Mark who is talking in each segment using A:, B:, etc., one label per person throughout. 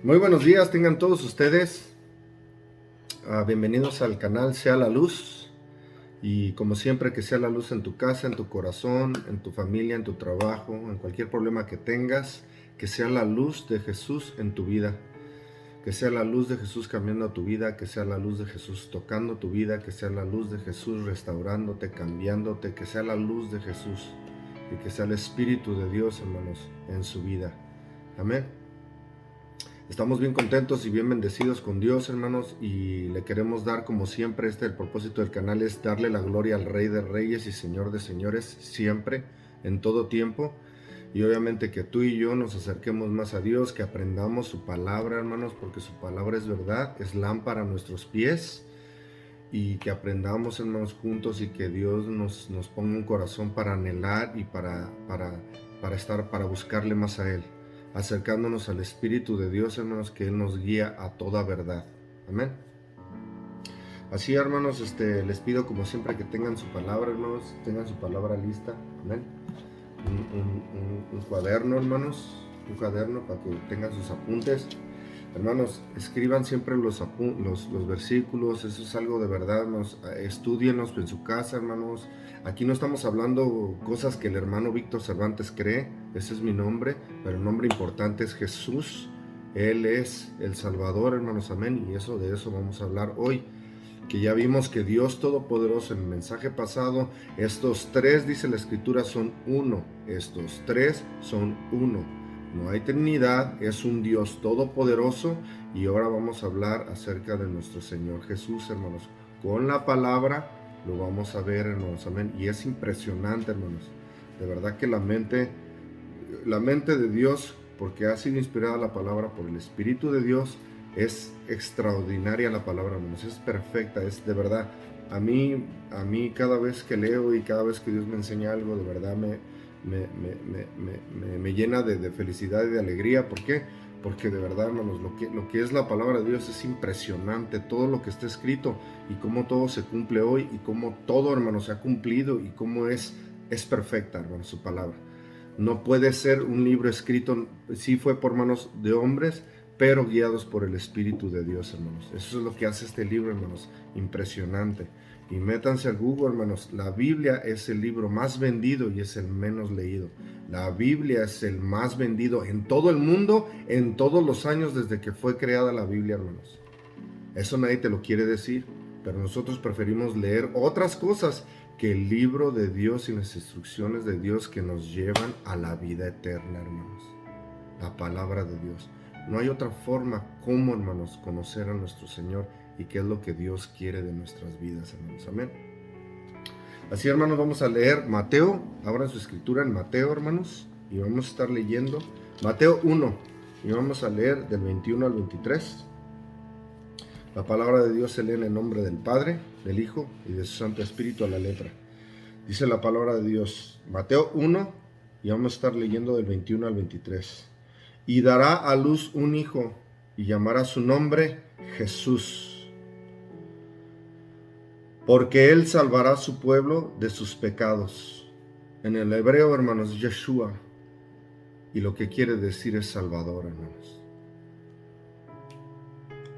A: Muy buenos días, tengan todos ustedes. Bienvenidos al canal Sea la Luz. Y como siempre, que sea la luz en tu casa, en tu corazón, en tu familia, en tu trabajo, en cualquier problema que tengas. Que sea la luz de Jesús en tu vida. Que sea la luz de Jesús cambiando tu vida. Que sea la luz de Jesús tocando tu vida. Que sea la luz de Jesús restaurándote, cambiándote. Que sea la luz de Jesús. Y que sea el Espíritu de Dios, hermanos, en su vida. Amén. Estamos bien contentos y bien bendecidos con Dios, hermanos, y le queremos dar, como siempre, el propósito del canal es darle la gloria al Rey de Reyes y Señor de Señores, siempre, en todo tiempo, y obviamente que tú y yo nos acerquemos más a Dios, que aprendamos su palabra, hermanos, porque su palabra es verdad, es lámpara a nuestros pies, y que aprendamos, hermanos, juntos, y que Dios nos ponga un corazón para anhelar y para buscarle más a Él, acercándonos al Espíritu de Dios, hermanos, que Él nos guía a toda verdad. Amén. Así, hermanos, les pido como siempre que tengan su palabra, hermanos, tengan su palabra lista. Amén. Un cuaderno, hermanos, un cuaderno para que tengan sus apuntes. Hermanos, escriban siempre los versículos, eso es algo de verdad, hermanos. Estudienlos en su casa, hermanos. Aquí no estamos hablando cosas que el hermano Víctor Cervantes cree, ese es mi nombre, pero el nombre importante es Jesús. Él es el Salvador, hermanos, amén, y de eso vamos a hablar hoy. Que ya vimos que Dios Todopoderoso en el mensaje pasado, estos tres, dice la Escritura, son uno. Estos tres son uno. No hay Trinidad, es un Dios todopoderoso. Y ahora vamos a hablar acerca de nuestro Señor Jesús, hermanos. Con la palabra lo vamos a ver, hermanos, amén. Y es impresionante, hermanos. De verdad que la mente de Dios, porque ha sido inspirada la palabra por el Espíritu de Dios, es extraordinaria la palabra, hermanos. Es perfecta, es de verdad. A mí cada vez que leo y cada vez que Dios me enseña algo, de verdad me llena de felicidad y de alegría. ¿Por qué? Porque de verdad, hermanos, lo que es la palabra de Dios es impresionante. Todo lo que está escrito y cómo todo se cumple hoy y cómo todo, hermanos, se ha cumplido y cómo es perfecta, hermanos, su palabra. No puede ser un libro escrito, sí fue por manos de hombres, pero guiados por el Espíritu de Dios, hermanos. Eso es lo que hace este libro, hermanos, impresionante. Y métanse al Google, hermanos, la Biblia es el libro más vendido y es el menos leído. La Biblia es el más vendido en todo el mundo, en todos los años desde que fue creada la Biblia, hermanos. Eso nadie te lo quiere decir, pero nosotros preferimos leer otras cosas que el libro de Dios y las instrucciones de Dios que nos llevan a la vida eterna, hermanos. La palabra de Dios. No hay otra forma como, hermanos, conocer a nuestro Señor y qué es lo que Dios quiere de nuestras vidas, hermanos. Amén. Así, hermanos, vamos a leer Mateo. Abran su escritura en Mateo, hermanos, y vamos a estar leyendo Mateo 1 y vamos a leer del 21 al 23. La palabra de Dios se lee en el nombre del Padre, del Hijo y de su Santo Espíritu a la letra. Dice la palabra de Dios, Mateo 1, y vamos a estar leyendo del 21 al 23. Y dará a luz un hijo, y llamará su nombre Jesús, porque él salvará a su pueblo de sus pecados. En el hebreo, hermanos, Yeshua, y lo que quiere decir es Salvador, hermanos.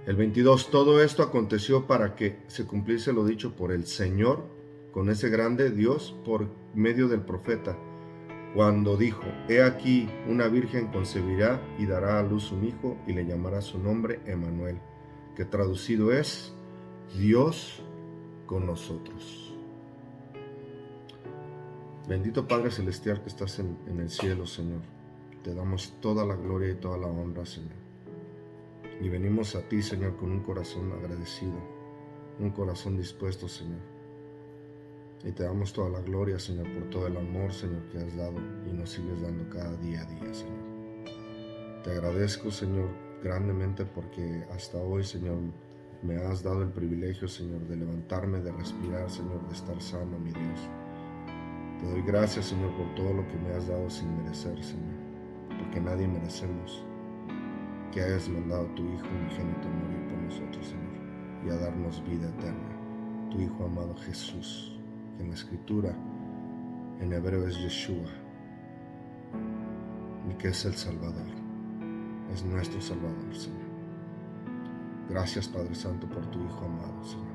A: El 22, todo esto aconteció para que se cumpliese lo dicho por el Señor, con ese grande Dios, por medio del profeta, cuando dijo, he aquí, una virgen concebirá y dará a luz un hijo y le llamará su nombre Emmanuel, que traducido es Dios con nosotros. Bendito Padre Celestial que estás en el cielo, Señor. Te damos toda la gloria y toda la honra, Señor. Y venimos a ti, Señor, con un corazón agradecido, un corazón dispuesto, Señor. Y te damos toda la gloria, Señor, por todo el amor, Señor, que has dado y nos sigues dando cada día a día, Señor. Te agradezco, Señor, grandemente porque hasta hoy, Señor, me has dado el privilegio, Señor, de levantarme, de respirar, Señor, de estar sano, mi Dios. Te doy gracias, Señor, por todo lo que me has dado sin merecer, Señor, porque nadie merecemos que hayas mandado a tu Hijo unigénito a morir por nosotros, Señor, y a darnos vida eterna. Tu Hijo amado Jesús, que en la Escritura, en hebreo es Yeshua, y que es el Salvador. es nuestro Salvador, Señor. Gracias, Padre Santo, por tu Hijo amado, Señor.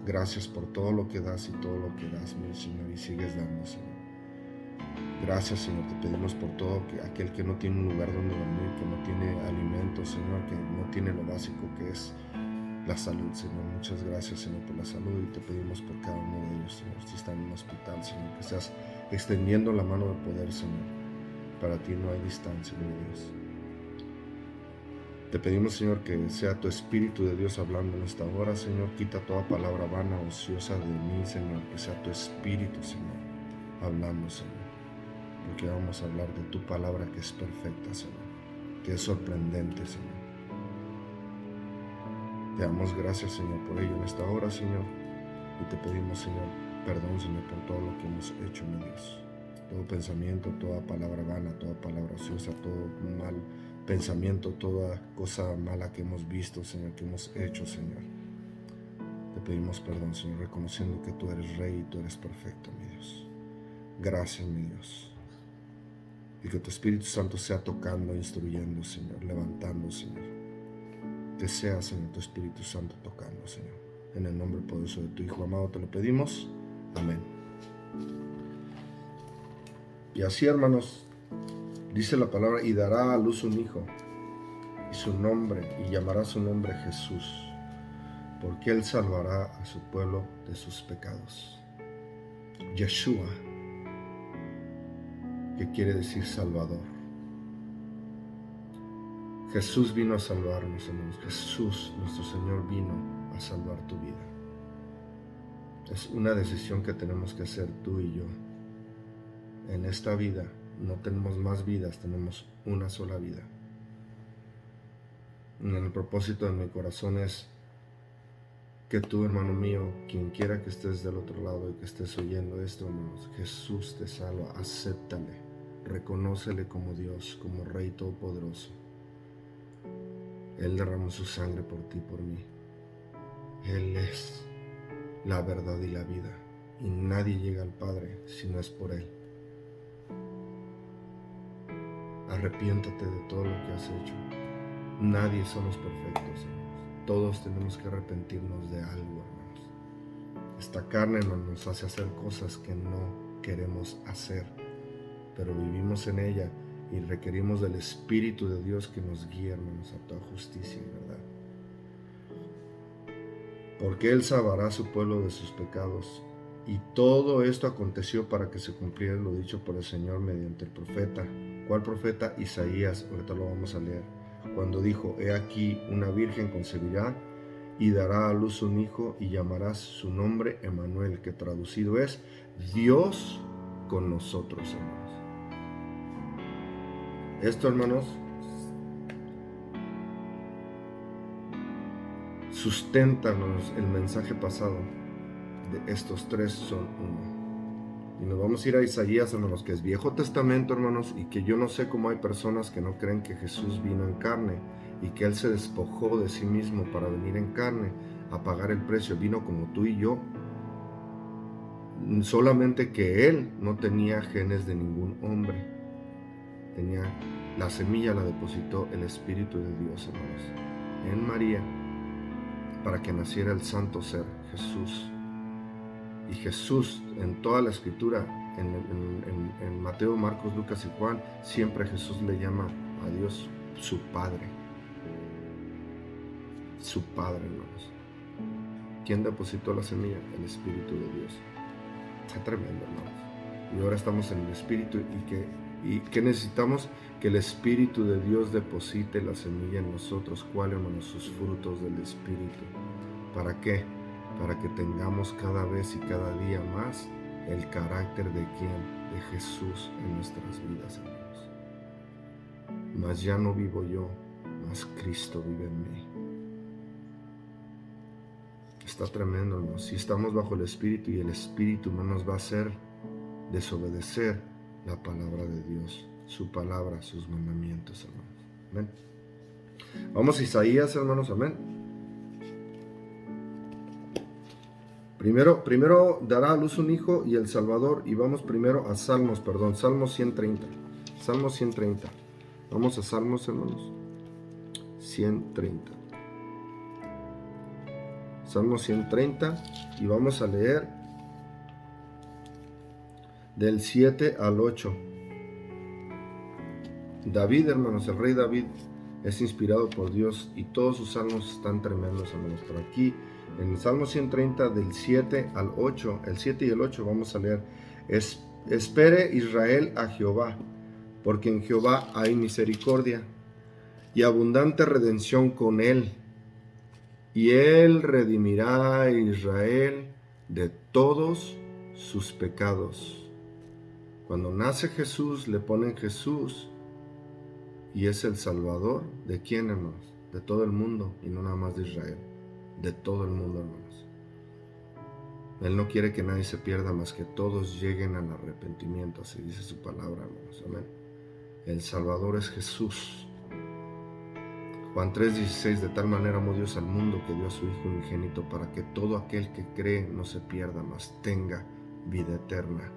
A: Gracias por todo lo que das y todo lo que das, mi Señor, y sigues dando, Señor. Gracias, Señor, te pedimos por todo aquel que no tiene un lugar donde dormir, que no tiene alimento, Señor, que no tiene lo básico que es la salud, Señor. Muchas gracias, Señor, por la salud, y te pedimos por cada uno de ellos, Señor. Si están en un hospital, Señor, que seas extendiendo la mano de poder, Señor. Para ti no hay distancia, mi Dios. Te pedimos, Señor, que sea tu Espíritu de Dios hablando en esta hora, Señor. Quita toda palabra vana, ociosa de mí, Señor. Que sea tu Espíritu, Señor, hablando, Señor. Porque vamos a hablar de tu palabra, que es perfecta, Señor. Que es sorprendente, Señor. Te damos gracias, Señor, por ello en esta hora, Señor. Y te pedimos, Señor, perdón, Señor, por todo lo que hemos hecho, mi Dios. Todo pensamiento, toda palabra vana, toda palabra ociosa, todo mal pensamiento, toda cosa mala que hemos visto, Señor, que hemos hecho, Señor. Te pedimos perdón, Señor, reconociendo que tú eres Rey y tú eres perfecto, mi Dios. Gracias, mi Dios. Y que tu Espíritu Santo sea tocando, instruyendo, Señor, levantando, Señor. Que sea, Señor, tu Espíritu Santo tocando, Señor. En el nombre poderoso de tu Hijo amado te lo pedimos. Amén. Y así, hermanos, dice la palabra, y dará a luz un hijo, y llamará su nombre Jesús, porque él salvará a su pueblo de sus pecados. Yeshua, que quiere decir Salvador. Jesús vino a salvarnos, hermanos. Jesús, nuestro Señor, vino a salvar tu vida. Es una decisión que tenemos que hacer tú y yo. En esta vida no tenemos más vidas, tenemos una sola vida. El propósito de mi corazón es que tú, hermano mío, quien quiera que estés del otro lado y que estés oyendo esto, hermanos, Jesús te salva, acéptale, reconócele como Dios, como Rey Todopoderoso. Él derramó su sangre por ti, por mí. Él es la verdad y la vida, y nadie llega al Padre si no es por Él. Arrepiéntate de todo lo que has hecho. Nadie somos perfectos, hermanos. Todos tenemos que arrepentirnos de algo, hermanos. Esta carne, hermanos, nos hace hacer cosas que no queremos hacer, pero vivimos en ella y requerimos del Espíritu de Dios que nos guíe, hermanos, a toda justicia y verdad. Porque Él salvará a su pueblo de sus pecados. Y todo esto aconteció para que se cumpliera lo dicho por el Señor mediante el profeta. ¿Cuál profeta? Isaías, ahorita lo vamos a leer. Cuando dijo, he aquí una virgen concebirá y dará a luz un hijo y llamarás su nombre Emmanuel, que traducido es Dios con nosotros, hermanos. Esto, hermanos, sustenta, hermanos, el mensaje pasado. De estos tres son uno. Y nos vamos a ir a Isaías, hermanos, que es Viejo Testamento, hermanos, y que yo no sé cómo hay personas que no creen que Jesús vino en carne y que Él se despojó de sí mismo para venir en carne a pagar el precio. Vino como tú y yo. Solamente que Él no tenía genes de ningún hombre. Tenía la semilla, la depositó el Espíritu de Dios, hermanos, en María, para que naciera el santo ser, Jesús. Y Jesús, en toda la Escritura, en Mateo, Marcos, Lucas y Juan, siempre Jesús le llama a Dios su Padre. Su Padre, hermanos. ¿Quién depositó la semilla? El Espíritu de Dios. Está tremendo, hermanos. Y ahora estamos en el Espíritu. ¿Y qué necesitamos? Que el Espíritu de Dios deposite la semilla en nosotros. ¿Cuál, hermanos? Sus frutos del Espíritu. ¿Para qué? Para que tengamos cada vez y cada día más el carácter de quién, de Jesús en nuestras vidas, hermanos. Mas ya no vivo yo, mas Cristo vive en mí. Está tremendo, hermanos. Si estamos bajo el Espíritu y el Espíritu no nos va a hacer desobedecer la palabra de Dios, su palabra, sus mandamientos, hermanos. Amén. Vamos a Isaías, hermanos, amén. Primero dará a luz un hijo y el Salvador. Y vamos primero a Salmo 130. Salmo 130. Vamos a Salmos, hermanos. 130. Salmo 130 y vamos a leer del 7 al 8. David, hermanos, el rey David es inspirado por Dios y todos sus salmos están tremendos, hermanos. Por aquí, en el Salmo 130 del 7 al 8, el 7 y el 8 vamos a leer: Espere Israel a Jehová, porque en Jehová hay misericordia y abundante redención con él. Y él redimirá a Israel de todos sus pecados. Cuando nace Jesús, le ponen Jesús y es el Salvador. ¿De quién, hermanos? De todo el mundo, y no nada más de Israel. De todo el mundo, hermanos. Él no quiere que nadie se pierda, más que todos lleguen al arrepentimiento. Así dice su palabra, hermanos. Amén. El Salvador es Jesús. Juan 3:16: de tal manera amó Dios al mundo que dio a su Hijo unigénito, para que todo aquel que cree no se pierda, mas tenga vida eterna.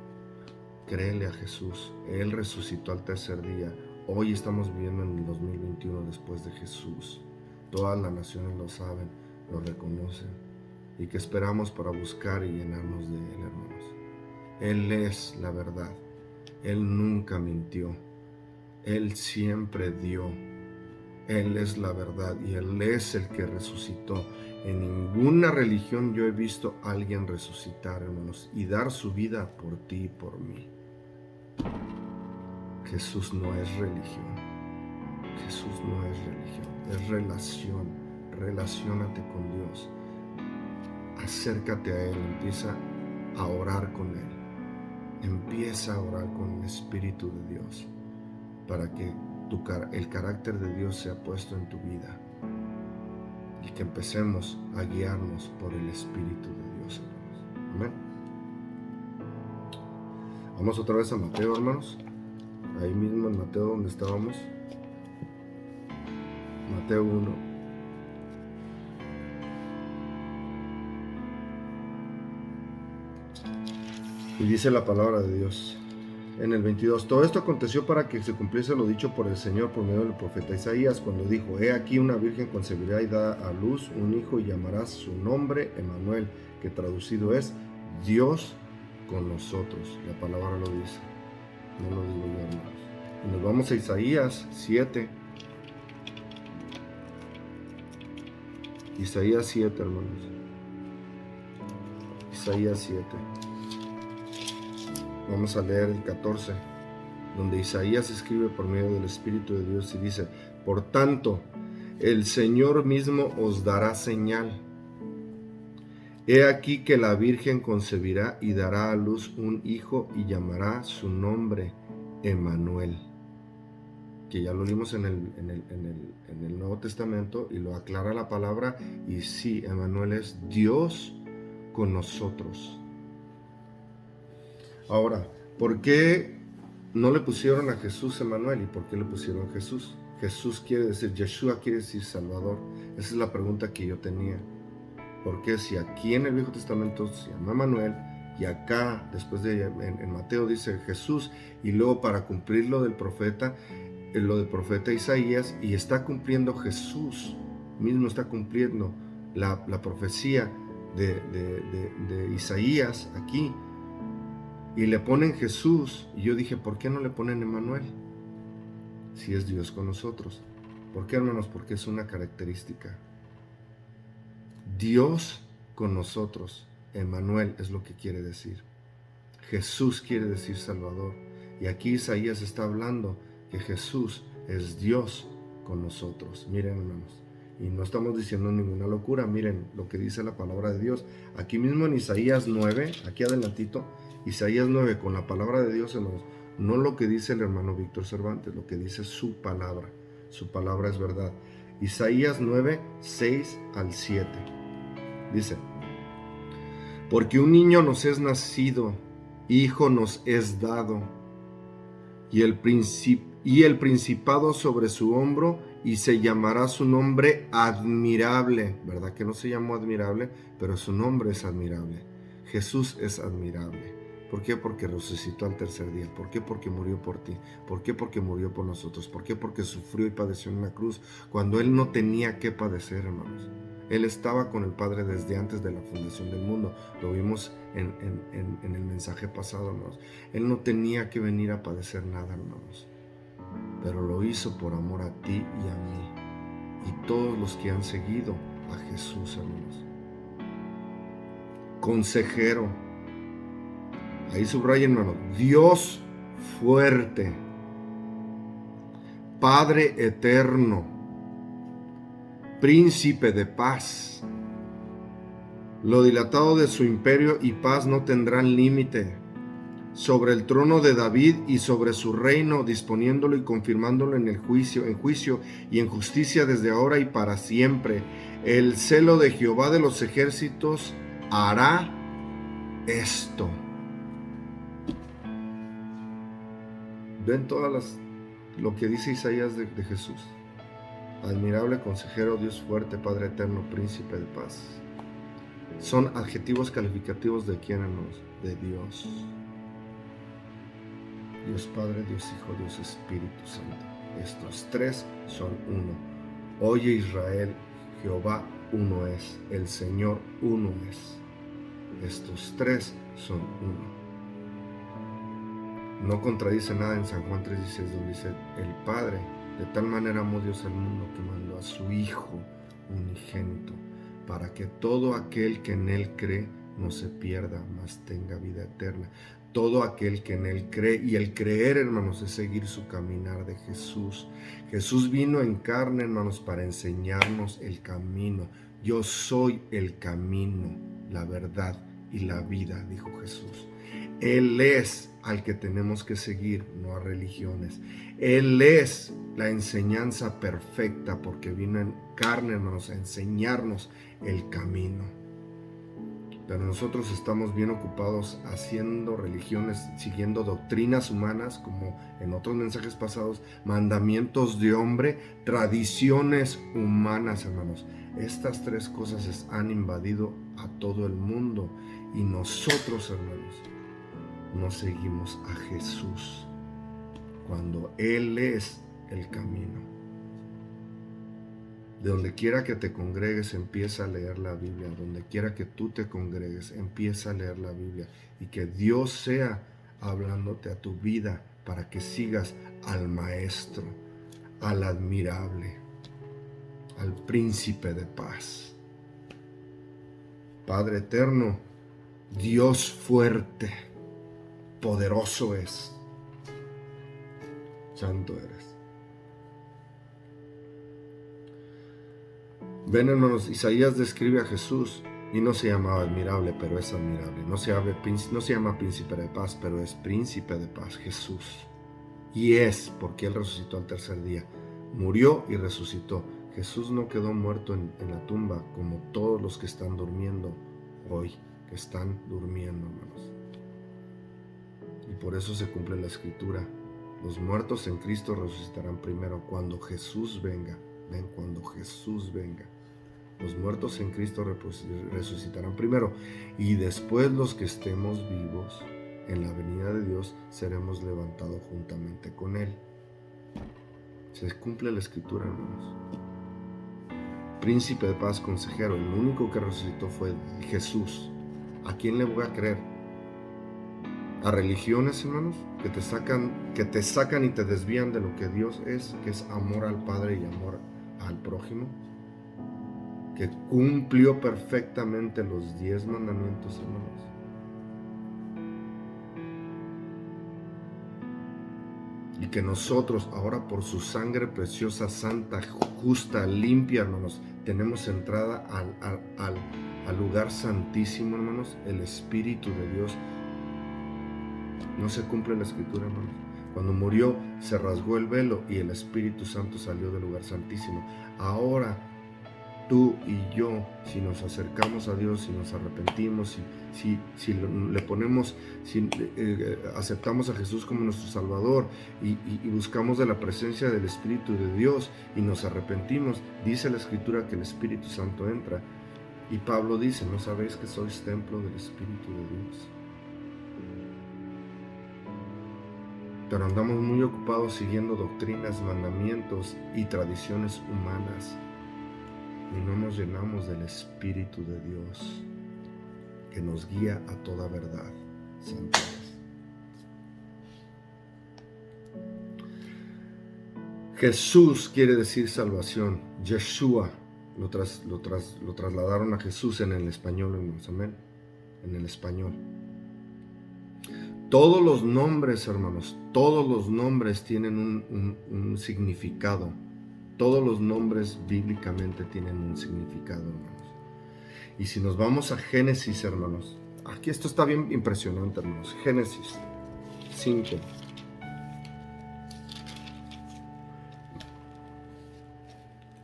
A: Créele a Jesús. Él resucitó al tercer día. Hoy estamos viviendo en el 2021 después de Jesús. Todas las naciones lo saben, lo reconocen. ¿Y qué esperamos para buscar y llenarnos de Él, hermanos? Él es la verdad. Él nunca mintió. Él siempre dio. Él es la verdad y Él es el que resucitó. En ninguna religión yo he visto a alguien resucitar, hermanos, y dar su vida por ti y por mí. Jesús no es religión. Jesús no es religión, es relación. Relaciónate con Dios. Acércate a Él, empieza a orar con Él. Empieza a orar con el Espíritu de Dios para que el carácter de Dios sea puesto en tu vida y que empecemos a guiarnos por el Espíritu de Dios, hermanos. Amén. Vamos otra vez a Mateo, hermanos. Ahí mismo en Mateo donde estábamos. Mateo 1. Y dice la palabra de Dios en el 22: todo esto aconteció para que se cumpliese lo dicho por el Señor por medio del profeta Isaías, cuando dijo: he aquí una virgen concebirá y dará a luz un hijo y llamará su nombre Emmanuel, que traducido es Dios con nosotros. La palabra lo dice, no lo digo yo, hermanos. Y nos vamos a Isaías 7. Isaías 7, hermanos. Isaías 7. Vamos a leer el 14, donde Isaías escribe por medio del Espíritu de Dios y dice: por tanto, el Señor mismo os dará señal. He aquí que la Virgen concebirá y dará a luz un hijo y llamará su nombre Emmanuel. Que ya lo leímos en el Nuevo Testamento y lo aclara la palabra. Y sí, Emmanuel es Dios con nosotros. Ahora, ¿por qué no le pusieron a Jesús Emmanuel y por qué le pusieron Jesús? Jesús quiere decir, Yeshua quiere decir Salvador. Esa es la pregunta que yo tenía. ¿Por qué si aquí en el Viejo Testamento se llama Emmanuel y acá, después en Mateo dice Jesús, y luego para cumplir lo del profeta Isaías, y está cumpliendo Jesús mismo, está cumpliendo la profecía de Isaías aquí? Y le ponen Jesús, y yo dije, ¿por qué no le ponen Emmanuel? Si es Dios con nosotros. ¿Por qué, hermanos? Porque es una característica. Dios con nosotros. Emmanuel es lo que quiere decir. Jesús quiere decir Salvador. Y aquí Isaías está hablando que Jesús es Dios con nosotros. Miren, hermanos. Y no estamos diciendo ninguna locura. Miren lo que dice la palabra de Dios. Aquí mismo en Isaías 9, aquí adelantito, Isaías 9, con la palabra de Dios, hermanos, no lo que dice el hermano Víctor Cervantes, lo que dice su palabra. Su palabra es verdad. Isaías 9, 6 al 7. Dice: porque un niño nos es nacido, hijo nos es dado, y el principado sobre su hombro, y se llamará su nombre admirable. ¿Verdad que no se llamó admirable? Pero su nombre es admirable. Jesús es admirable. ¿Por qué? Porque resucitó al tercer día. ¿Por qué? Porque murió por ti. ¿Por qué? Porque murió por nosotros. ¿Por qué? Porque sufrió y padeció en la cruz cuando Él no tenía que padecer, hermanos. Él estaba con el Padre desde antes de la fundación del mundo. Lo vimos en el mensaje pasado, hermanos. Él no tenía que venir a padecer nada, hermanos. Pero lo hizo por amor a ti y a mí. Y todos los que han seguido a Jesús, hermanos. Consejero. Ahí subraya, hermano. Dios fuerte. Padre eterno. Príncipe de paz. Lo dilatado de su imperio y paz no tendrán límite. Sobre el trono de David y sobre su reino, disponiéndolo y confirmándolo en juicio y en justicia desde ahora y para siempre. El celo de Jehová de los ejércitos hará esto. Ven lo que dice Isaías de Jesús. Admirable consejero, Dios fuerte, Padre eterno, príncipe de paz. Son adjetivos calificativos de quién, hermanos? De Dios. Dios Padre, Dios Hijo, Dios Espíritu Santo. Estos tres son uno. Oye Israel, Jehová uno es, el Señor uno es. Estos tres son uno. No contradice nada en San Juan 3:16, donde dice: el Padre de tal manera amó Dios al mundo que mandó a su Hijo unigénito, para que todo aquel que en Él cree no se pierda, mas tenga vida eterna. Todo aquel que en Él cree, y el creer, hermanos, es seguir su caminar de Jesús. Jesús vino en carne, hermanos, para enseñarnos el camino. Yo soy el camino, la verdad y la vida, dijo Jesús. Él es al que tenemos que seguir, no a religiones. Él es la enseñanza perfecta, porque vino en carne, hermanos, a enseñarnos el camino. Pero nosotros estamos bien ocupados haciendo religiones, siguiendo doctrinas humanas, como en otros mensajes pasados, mandamientos de hombre, tradiciones humanas, hermanos. Estas tres cosas han invadido a todo el mundo, y nosotros, hermanos, no seguimos a Jesús cuando Él es el camino. De donde quiera que te congregues, empieza a leer la Biblia. Donde quiera que tú te congregues, empieza a leer la Biblia. Y que Dios sea hablándote a tu vida para que sigas al Maestro, al admirable, al príncipe de paz. Padre eterno, Dios fuerte, poderoso es, santo eres. Ven, hermanos, Isaías describe a Jesús y no se llamaba admirable, pero es admirable. No se llama príncipe de paz, pero es príncipe de paz, Jesús. Y es porque Él resucitó al tercer día. Murió y resucitó. Jesús no quedó muerto en la tumba como todos los que están durmiendo hoy, que están durmiendo, hermanos. Y por eso se cumple la Escritura. Los muertos en Cristo resucitarán primero cuando Jesús venga. Ven, cuando Jesús venga. Los muertos en Cristo resucitarán primero, y después los que estemos vivos en la venida de Dios seremos levantados juntamente con Él. Se cumple la Escritura, hermanos. Príncipe de paz, consejero, el único que resucitó fue Jesús. ¿A quién le voy a creer? ¿A religiones, hermanos, que te sacan y te desvían de lo que Dios es, que es amor al Padre y amor al prójimo? Que cumplió perfectamente los 10 mandamientos, hermanos. Y que nosotros ahora, por su sangre preciosa, santa, justa, limpia, hermanos, tenemos entrada al lugar santísimo, hermanos, el Espíritu de Dios. No se cumple la Escritura, hermanos. Cuando murió, se rasgó el velo y el Espíritu Santo salió del lugar santísimo. Ahora, tú y yo, si nos acercamos a Dios, si nos arrepentimos, si le ponemos, aceptamos a Jesús como nuestro Salvador y buscamos de la presencia del Espíritu de Dios y nos arrepentimos, dice la Escritura que el Espíritu Santo entra. Y Pablo dice: ¿no sabéis que sois templo del Espíritu de Dios? pero andamos muy ocupados siguiendo doctrinas, mandamientos y tradiciones humanas y no nos llenamos del Espíritu de Dios que nos guía a toda verdad. Santo es. Jesús quiere decir salvación. Yeshua lo trasladaron a Jesús en el español, hermanos. Amén. En el español. Todos los nombres, hermanos, todos los nombres tienen un significado. Todos los nombres bíblicamente tienen un significado, hermanos. Y si nos vamos a Génesis, hermanos, aquí esto está bien impresionante, hermanos. Génesis 5.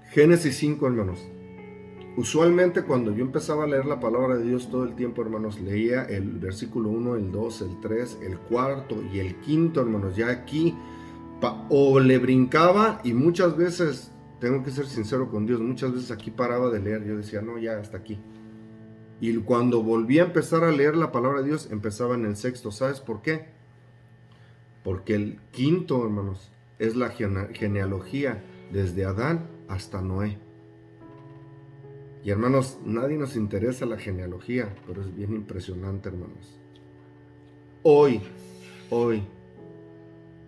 A: Génesis 5, hermanos. Usualmente cuando yo empezaba a leer la palabra de Dios todo el tiempo, hermanos, leía el versículo 1, el 2, el 3, el 4 y el 5, hermanos. Ya aquí o le brincaba y muchas veces, tengo que ser sincero con Dios, muchas veces aquí paraba de leer. Yo decía, no, ya hasta aquí. Y cuando volví a empezar a leer la palabra de Dios, empezaba en el 6. ¿Sabes por qué? Porque el 5, hermanos, es la genealogía desde Adán hasta Noé. Y hermanos, nadie nos interesa la genealogía, pero es bien impresionante, hermanos. Hoy,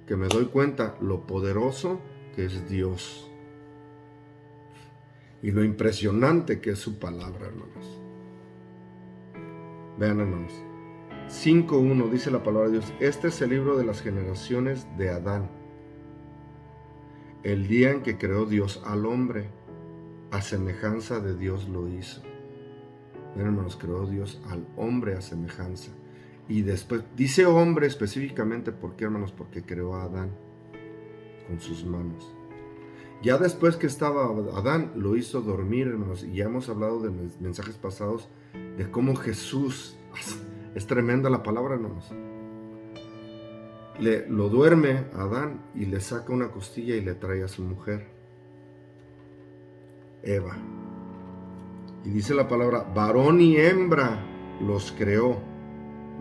A: que me doy cuenta lo poderoso que es Dios y lo impresionante que es su palabra, hermanos. Vean, hermanos, 5.1 dice la palabra de Dios: este es el libro de las generaciones de Adán, el día en que creó Dios al hombre. A semejanza de Dios lo hizo. Ven, hermanos, creó Dios al hombre a semejanza. Y después, dice hombre específicamente, ¿por qué, hermanos? Porque creó a Adán con sus manos. Ya después que estaba Adán, lo hizo dormir, hermanos. Y ya hemos hablado de mensajes pasados de cómo Jesús, es tremenda la palabra, hermanos. Lo duerme a Adán y le saca una costilla y le trae a su mujer, Eva. Y dice la palabra, varón y hembra los creó.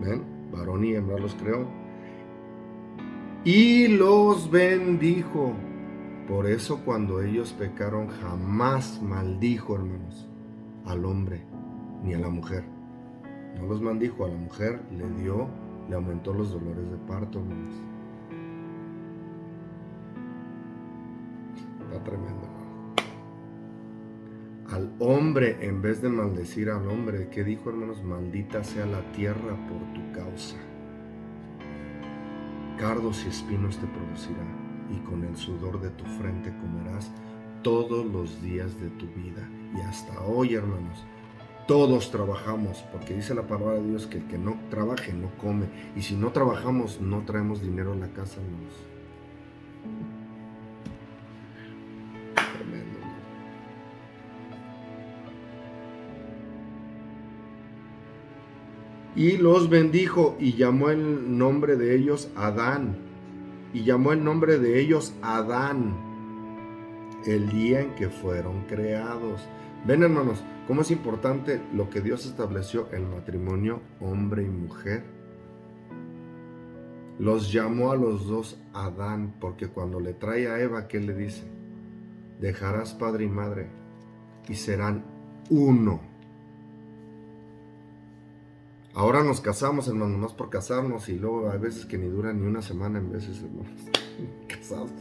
A: ¿Ven? Varón y hembra los creó. Y los bendijo. Por eso cuando ellos pecaron, jamás maldijo, hermanos, al hombre ni a la mujer. No los maldijo, a la mujer le aumentó los dolores de parto, hermanos. Está tremendo, hermano. Al hombre, en vez de maldecir al hombre, ¿qué dijo, hermanos? Maldita sea la tierra por tu causa. Cardos y espinos te producirá, y con el sudor de tu frente comerás todos los días de tu vida. Y hasta hoy, hermanos, todos trabajamos, porque dice la palabra de Dios que el que no trabaje no come. Y si no trabajamos, no traemos dinero a la casa, hermanos. Tremendo. Y los bendijo y llamó el nombre de ellos Adán. Y llamó el nombre de ellos Adán el día en que fueron creados. Ven, hermanos, cómo es importante lo que Dios estableció, el matrimonio hombre y mujer. Los llamó a los dos Adán, porque cuando le trae a Eva, ¿qué le dice? Dejarás padre y madre y serán uno. Ahora nos casamos, hermanos, más por casarnos, y luego hay veces que ni dura ni una semana, en veces, hermanos, casados.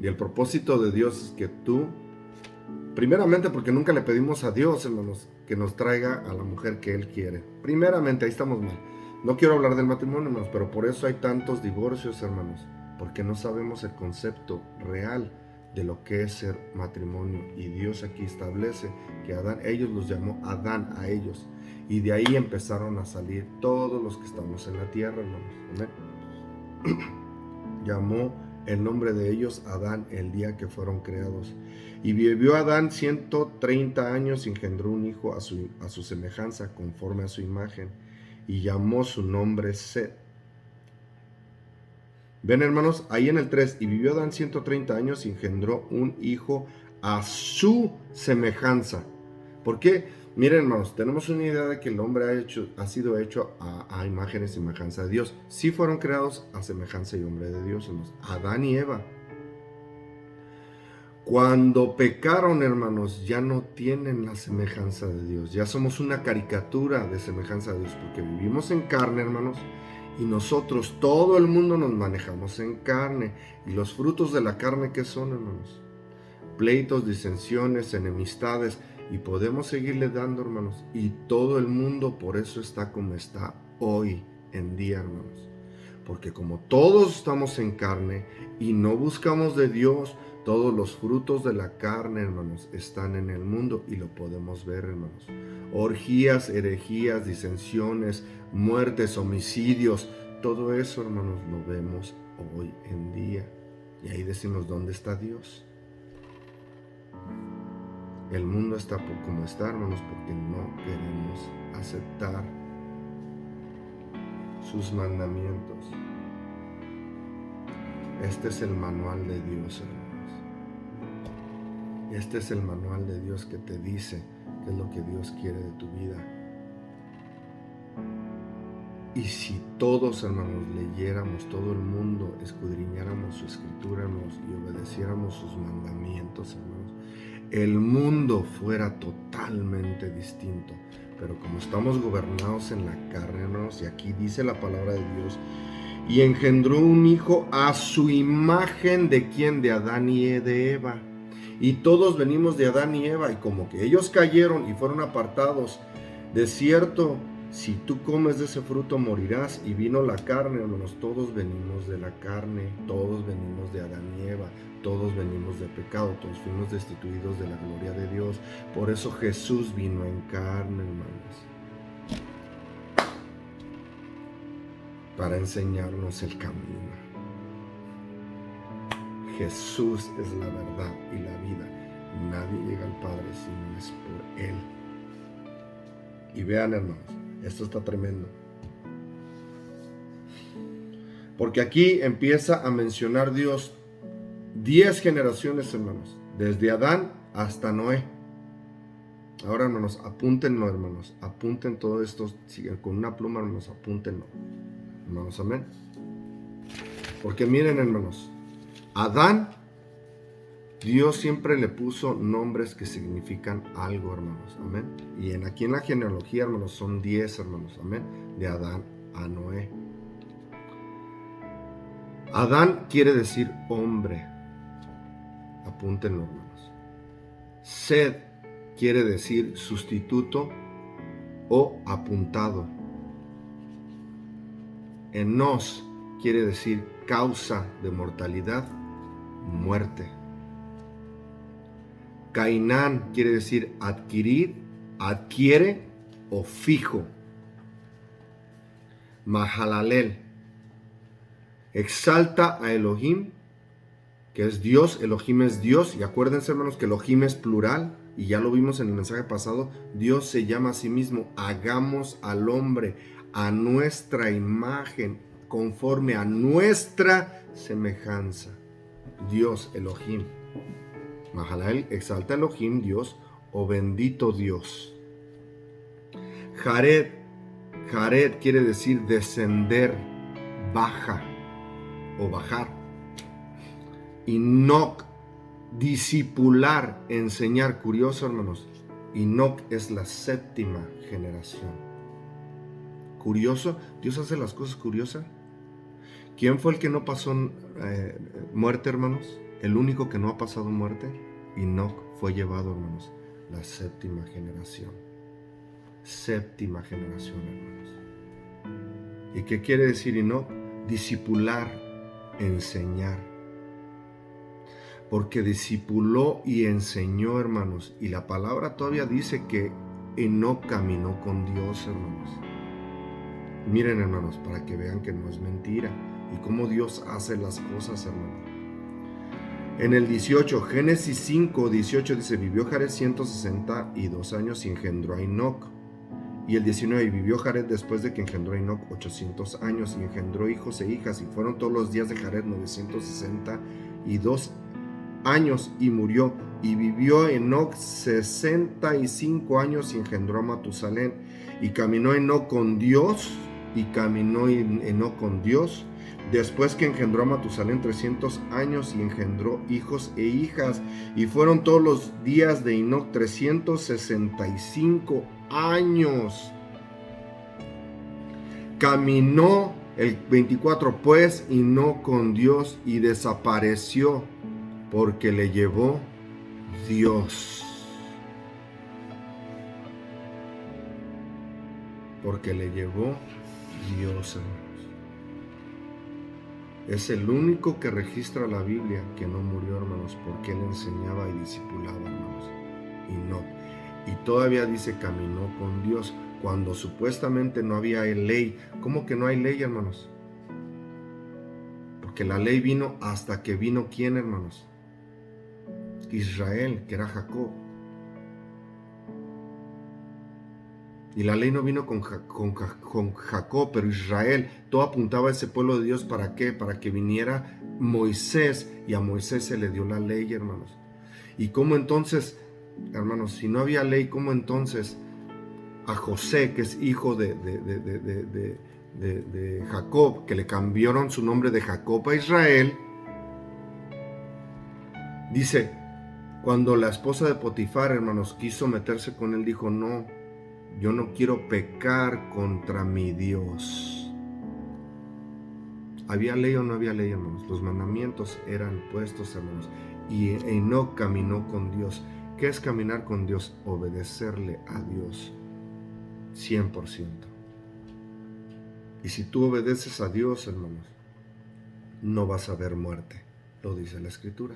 A: Y el propósito de Dios es que tú, primeramente porque nunca le pedimos a Dios, hermanos, que nos traiga a la mujer que Él quiere. Primeramente, ahí estamos mal. No quiero hablar del matrimonio, hermanos, pero por eso hay tantos divorcios, hermanos, porque no sabemos el concepto real de lo que es ser matrimonio. Y Dios aquí establece que Adán, ellos los llamó Adán a ellos, y de ahí empezaron a salir todos los que estamos en la tierra, hermanos. ¿Amén? Llamó el nombre de ellos Adán el día que fueron creados. Y vivió Adán 130 años y engendró un hijo a su semejanza, conforme a su imagen, y llamó su nombre Set. Ven, hermanos, ahí en el 3, y vivió Adán 130 años y engendró un hijo a su semejanza. ¿Por qué? Miren, hermanos, tenemos una idea de que el hombre ha sido hecho a imagen y semejanza de Dios. Sí fueron creados a semejanza y hombre de Dios, hermanos. Adán y Eva. Cuando pecaron, hermanos, ya no tienen la semejanza de Dios. Ya somos una caricatura de semejanza de Dios, porque vivimos en carne, hermanos, y nosotros, todo el mundo nos manejamos en carne. Y los frutos de la carne, ¿qué son, hermanos? Pleitos, disensiones, enemistades, y podemos seguirle dando, hermanos. Y todo el mundo por eso está como está hoy en día, hermanos. Porque como todos estamos en carne y no buscamos de Dios, todos los frutos de la carne, hermanos, están en el mundo y lo podemos ver, hermanos. Orgías, herejías, disensiones, muertes, homicidios, todo eso, hermanos, lo vemos hoy en día. Y ahí decimos, ¿dónde está Dios? El mundo está como está, hermanos, porque no queremos aceptar sus mandamientos. Este es el manual de Dios, hermanos. Este es el manual de Dios que te dice qué es lo que Dios quiere de tu vida. Y si todos, hermanos, leyéramos, todo el mundo, escudriñáramos su escritura, hermanos, y obedeciéramos sus mandamientos, hermanos, el mundo fuera totalmente distinto. Pero como estamos gobernados en la carne, hermanos, y aquí dice la palabra de Dios, y engendró un hijo a su imagen, ¿de quién? De Adán y de Eva. Y todos venimos de Adán y Eva, y como que ellos cayeron y fueron apartados, de cierto, si tú comes de ese fruto morirás. Y vino la carne, hermanos, todos venimos de la carne, todos venimos de Adán y Eva, todos venimos de pecado, todos fuimos destituidos de la gloria de Dios. Por eso Jesús vino en carne, hermanos, para enseñarnos el camino. Jesús es la verdad y la vida. Nadie llega al Padre si no es por Él. Y vean, hermanos, esto está tremendo. Porque aquí empieza a mencionar Dios 10 generaciones, hermanos, desde Adán hasta Noé. Ahora, hermanos, apúntenlo, hermanos, apunten todo esto, con una pluma, hermanos, apúntenlo, hermanos, amén. Porque miren, hermanos, Adán, Dios siempre le puso nombres que significan algo, hermanos, amén. Y aquí en la genealogía, hermanos, son 10, hermanos, amén, de Adán a Noé. Adán quiere decir hombre, apúntenlo, hermanos. Sed quiere decir sustituto o apuntado. Enos quiere decir causa de mortalidad, muerte. Cainán quiere decir adquirir, adquiere o fijo. Mahalalel exalta a Elohim, que es Dios. Elohim es Dios, y acuérdense, hermanos, que Elohim es plural, y ya lo vimos en el mensaje pasado. Dios se llama a sí mismo, hagamos al hombre a nuestra imagen, conforme a nuestra semejanza. Dios, Elohim. Mahalalel exalta a Elohim, Dios, o bendito Dios. Jared quiere decir descender, baja o bajar. Enoc, discipular, enseñar. Curioso, hermanos, Enoc es la 7ª generación. Curioso, Dios hace las cosas curiosas. ¿Quién fue el que no pasó muerte, hermanos? El único que no ha pasado muerte. Enoc fue llevado, hermanos, la 7ª generación. 7ª generación, hermanos. ¿Y qué quiere decir Enoc? Discipular, enseñar. Porque discipuló y enseñó, hermanos. Y la palabra todavía dice que Enoc caminó con Dios, hermanos. Miren, hermanos, para que vean que no es mentira y cómo Dios hace las cosas, hermanos. En el 18, Génesis 5, 18 dice, vivió Jared 162 años y engendró a Enoc. Y el 19, vivió Jared después de que engendró a Enoc 800 años y engendró hijos e hijas, y fueron todos los días de Jared 962 años y murió. Y vivió Enoc 65 años y engendró a Matusalén. Y caminó Enoc con Dios. Después que engendró a Matusalén 300 años y engendró hijos e hijas. Y fueron todos los días de Enoc 365 años. Caminó el 24 pues Enoc con Dios y desapareció porque le llevó Dios. Porque le llevó Dios, hermanos. Es el único que registra la Biblia que no murió, hermanos, porque él enseñaba y discipulaba, hermanos. Y todavía dice caminó con Dios cuando supuestamente no había ley. ¿Cómo que no hay ley, hermanos? Porque la ley vino hasta que vino ¿quién, hermanos? Israel, que era Jacob. Y la ley no vino con Jacob, pero Israel, todo apuntaba a ese pueblo de Dios. ¿Para qué? Para que viniera Moisés, y a Moisés se le dio la ley, hermanos. ¿Y cómo entonces, hermanos, si no había ley, cómo entonces a José, que es hijo de Jacob, que le cambiaron su nombre de Jacob a Israel, dice, cuando la esposa de Potifar, hermanos, quiso meterse con él, dijo, no, yo no quiero pecar contra mi Dios. ¿Había ley o no había ley, hermanos? Los mandamientos eran puestos, hermanos. Y Enoc caminó con Dios. ¿Qué es caminar con Dios? Obedecerle a Dios 100%. Y si tú obedeces a Dios, hermanos, no vas a ver muerte. Lo dice la Escritura.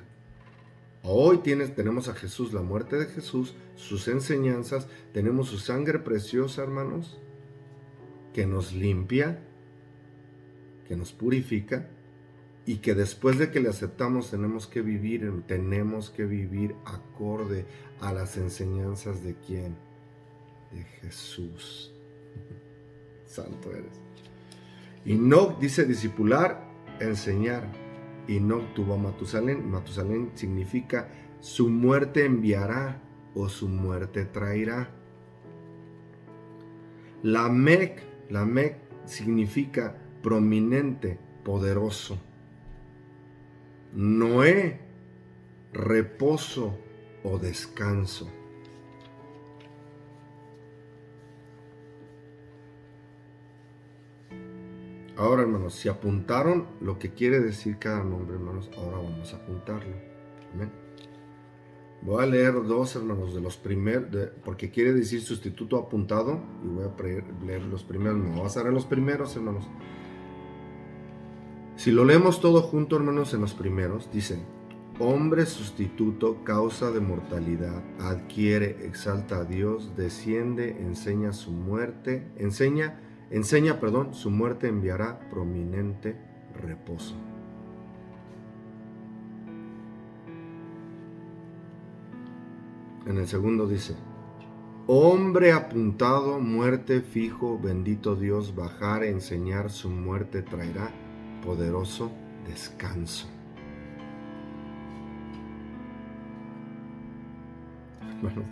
A: Hoy tenemos a Jesús, la muerte de Jesús, sus enseñanzas, tenemos su sangre preciosa, hermanos, que nos limpia, que nos purifica, y que después de que le aceptamos tenemos que vivir acorde a las enseñanzas de ¿quién? De Jesús. Santo eres. Enoc dice discipular, enseñar. Enoc tuvo a Matusalén. Matusalén significa su muerte enviará o su muerte traerá. Lamec significa prominente, poderoso. Noé, reposo o descanso. Ahora, hermanos, si apuntaron lo que quiere decir cada nombre, hermanos, ahora vamos a apuntarlo. Amén. Voy a leer dos, hermanos, de los primeros, porque quiere decir sustituto apuntado, y voy a leer los primeros. Me voy a basar en los primeros, hermanos. Si lo leemos todo junto, hermanos, en los primeros, dice: hombre sustituto, causa de mortalidad, adquiere, exalta a Dios, desciende, enseña, su muerte enviará prominente reposo. En el segundo dice: hombre apuntado, muerte fijo, bendito Dios, bajar, enseñar, su muerte traerá poderoso descanso. Hermanos,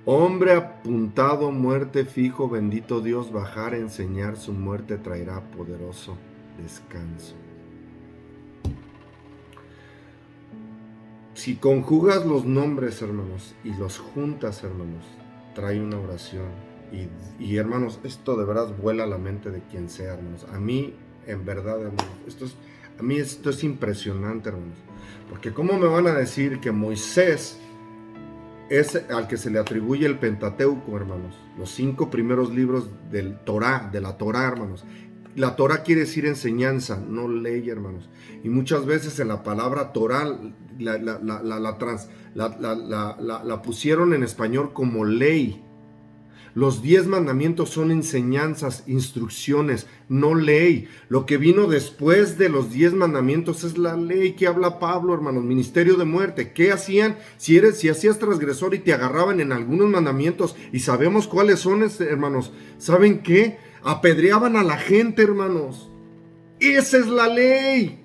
A: hombre apuntado, muerte fijo, bendito Dios, bajar, enseñar, su muerte traerá poderoso descanso. Si conjugas los nombres, hermanos, y los juntas, hermanos, trae una oración. Y hermanos, esto de verdad vuela a la mente de quien sea, hermanos. A mí, en verdad, hermanos, esto es impresionante, hermanos. Porque ¿cómo me van a decir que Moisés es al que se le atribuye el Pentateuco, hermanos? Los 5 primeros libros de la Torá, hermanos. La Torá quiere decir enseñanza, no ley, hermanos. Y muchas veces en la palabra Torá la pusieron en español como ley. Los 10 mandamientos son enseñanzas, instrucciones, no ley. Lo que vino después de los 10 mandamientos es la ley que habla Pablo, hermanos. Ministerio de muerte. ¿Qué hacían? Si hacías transgresor y te agarraban en algunos mandamientos, y sabemos cuáles son, hermanos. ¿Saben qué? Apedreaban a la gente, hermanos. Esa es la ley.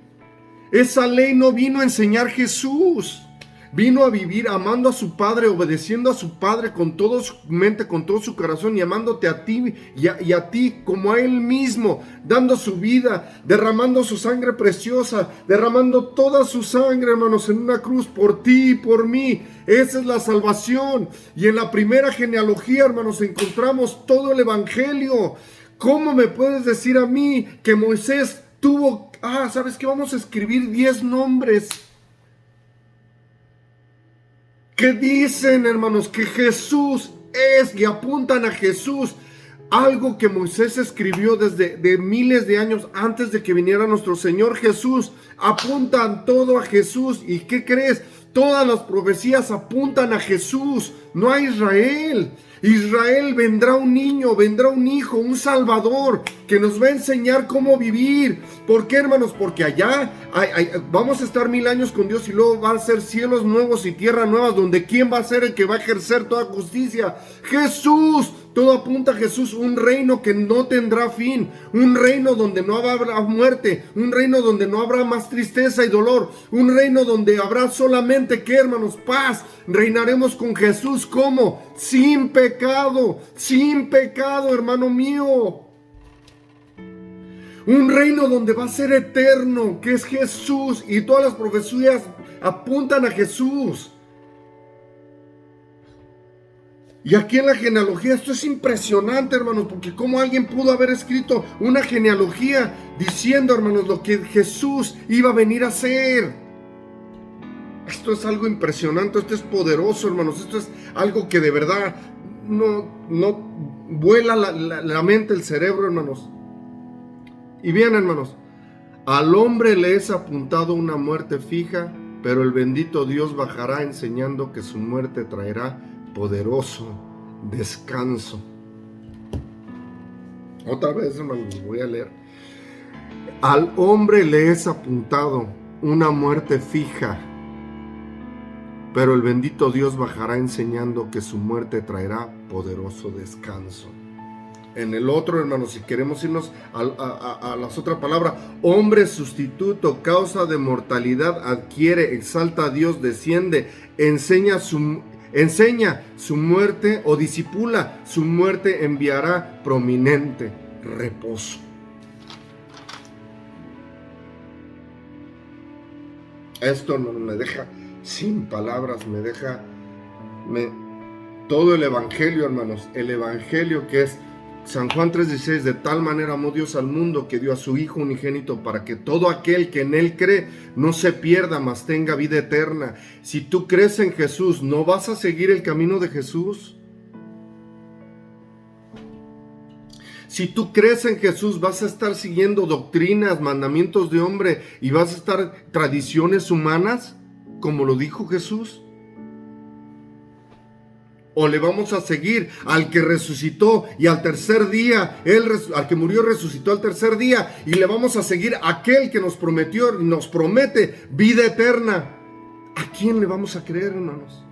A: Esa ley no vino a enseñar Jesús. Vino a vivir amando a su Padre, obedeciendo a su Padre con toda su mente, con todo su corazón, y amándote a ti y a ti como a Él mismo, dando su vida, derramando su sangre preciosa, derramando toda su sangre, hermanos, en una cruz por ti y por mí. Esa es la salvación. Y en la primera genealogía, hermanos, encontramos todo el evangelio. ¿Cómo me puedes decir a mí que Moisés tuvo... ¿sabes qué? Vamos a escribir 10 nombres que dicen, hermanos, que Jesús es, y apuntan a Jesús. Algo que Moisés escribió desde miles de años antes de que viniera nuestro Señor Jesús. Apuntan todo a Jesús. ¿Y qué crees? Todas las profecías apuntan a Jesús, no a Israel. Israel, vendrá un niño, vendrá un hijo, un salvador que nos va a enseñar cómo vivir. ¿Por qué, hermanos? Porque allá vamos a estar 1000 años con Dios y luego van a ser cielos nuevos y tierra nuevas, donde ¿quién va a ser el que va a ejercer toda justicia? Jesús. Todo apunta a Jesús, un reino que no tendrá fin, un reino donde no habrá muerte, un reino donde no habrá más tristeza y dolor, un reino donde habrá solamente, ¿qué, hermanos? Paz. Reinaremos con Jesús, ¿cómo? Sin pecado, hermano mío. Un reino donde va a ser eterno, que es Jesús, y todas las profecías apuntan a Jesús. Y aquí en la genealogía, esto es impresionante, hermanos, porque cómo alguien pudo haber escrito una genealogía diciendo, hermanos, lo que Jesús iba a venir a hacer. Esto es algo impresionante, esto es poderoso, hermanos, esto es algo que de verdad no vuela la mente, el cerebro, hermanos. Y bien, hermanos, al hombre le es apuntado una muerte fija, pero el bendito Dios bajará enseñando que su muerte traerá poderoso descanso. Otra vez, hermanos, voy a leer. Al hombre le es apuntado una muerte fija, pero el bendito Dios bajará enseñando que su muerte traerá poderoso descanso. En el otro, hermanos, si queremos irnos a las otras palabras, hombre sustituto, causa de mortalidad, adquiere, exalta a Dios, desciende, enseña su muerte o disipula su muerte, enviará prominente reposo. Esto no me deja sin palabras, todo el evangelio, hermanos, el evangelio que es San Juan 3:16, de tal manera amó Dios al mundo que dio a su Hijo unigénito para que todo aquel que en Él cree no se pierda, mas tenga vida eterna. Si tú crees en Jesús, ¿no vas a seguir el camino de Jesús? Si tú crees en Jesús, vas a estar siguiendo doctrinas, mandamientos de hombre y vas a estar tradiciones humanas, como lo dijo Jesús. ¿O le vamos a seguir al que resucitó y al tercer día, al que murió resucitó al tercer día, y le vamos a seguir a aquel que nos prometió y nos promete vida eterna? ¿A quién le vamos a creer, hermanos?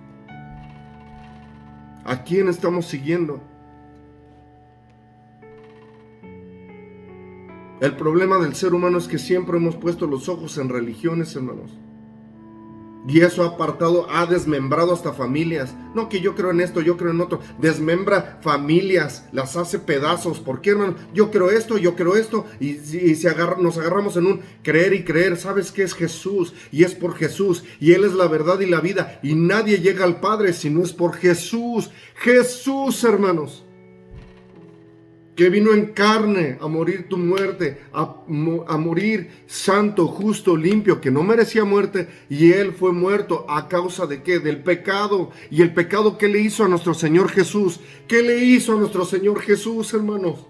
A: ¿A quién estamos siguiendo? El problema del ser humano es que siempre hemos puesto los ojos en religiones, hermanos. Y eso ha desmembrado hasta familias. No, que yo creo en esto, yo creo en otro. Desmembra familias, las hace pedazos. ¿Por qué, hermano? Yo creo esto. Y nos agarramos en un creer y creer. ¿Sabes qué es Jesús? Y es por Jesús. Y Él es la verdad y la vida. Y nadie llega al Padre si no es por Jesús. Jesús, hermanos, que vino en carne a morir tu muerte, a morir santo, justo, limpio, que no merecía muerte, y Él fue muerto a causa de ¿qué? Del pecado. Y el pecado, ¿qué le hizo a nuestro Señor Jesús? ¿Qué le hizo a nuestro Señor Jesús, hermanos?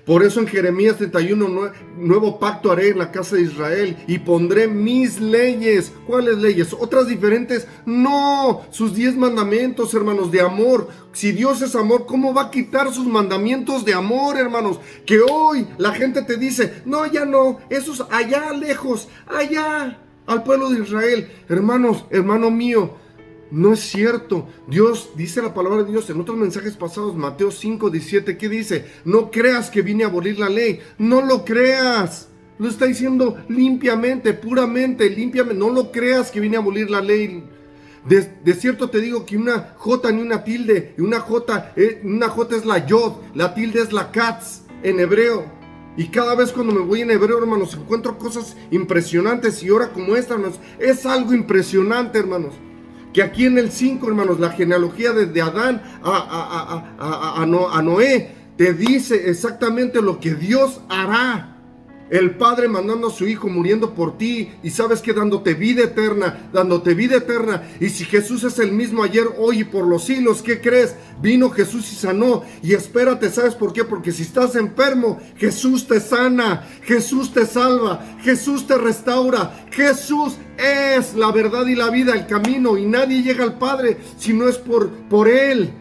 A: Por eso en Jeremías 31, nuevo pacto haré en la casa de Israel y pondré mis leyes. ¿Cuáles leyes? ¿Otras diferentes? No, sus 10 mandamientos, hermanos, de amor. Si Dios es amor, ¿cómo va a quitar sus mandamientos de amor, hermanos? Que hoy la gente te dice, no, ya no, esos allá lejos, allá, al pueblo de Israel. Hermanos, hermano mío, no es cierto. Dios, dice la palabra de Dios en otros mensajes pasados, Mateo 5:17, ¿qué dice? No creas que vine a abolir la ley. No lo creas. Lo está diciendo limpiamente, puramente, limpiamente. No lo creas que viene a abolir la ley. De cierto te digo que una J ni una tilde, y una J es la yod, la tilde es la katz en hebreo. Y cada vez cuando me voy en hebreo, hermanos, encuentro cosas impresionantes. Y ahora como esta, hermanos, es algo impresionante, hermanos. Que aquí en el 5, hermanos, la genealogía desde Adán a Noé te dice exactamente lo que Dios hará. El Padre mandando a su Hijo, muriendo por ti, y sabes que dándote vida eterna. Y si Jesús es el mismo ayer, hoy y por los siglos, ¿qué crees? Vino Jesús y sanó. Y espérate, ¿sabes por qué? Porque si estás enfermo, Jesús te sana, Jesús te salva, Jesús te restaura. Jesús es la verdad y la vida, el camino, y nadie llega al Padre si no es por Él.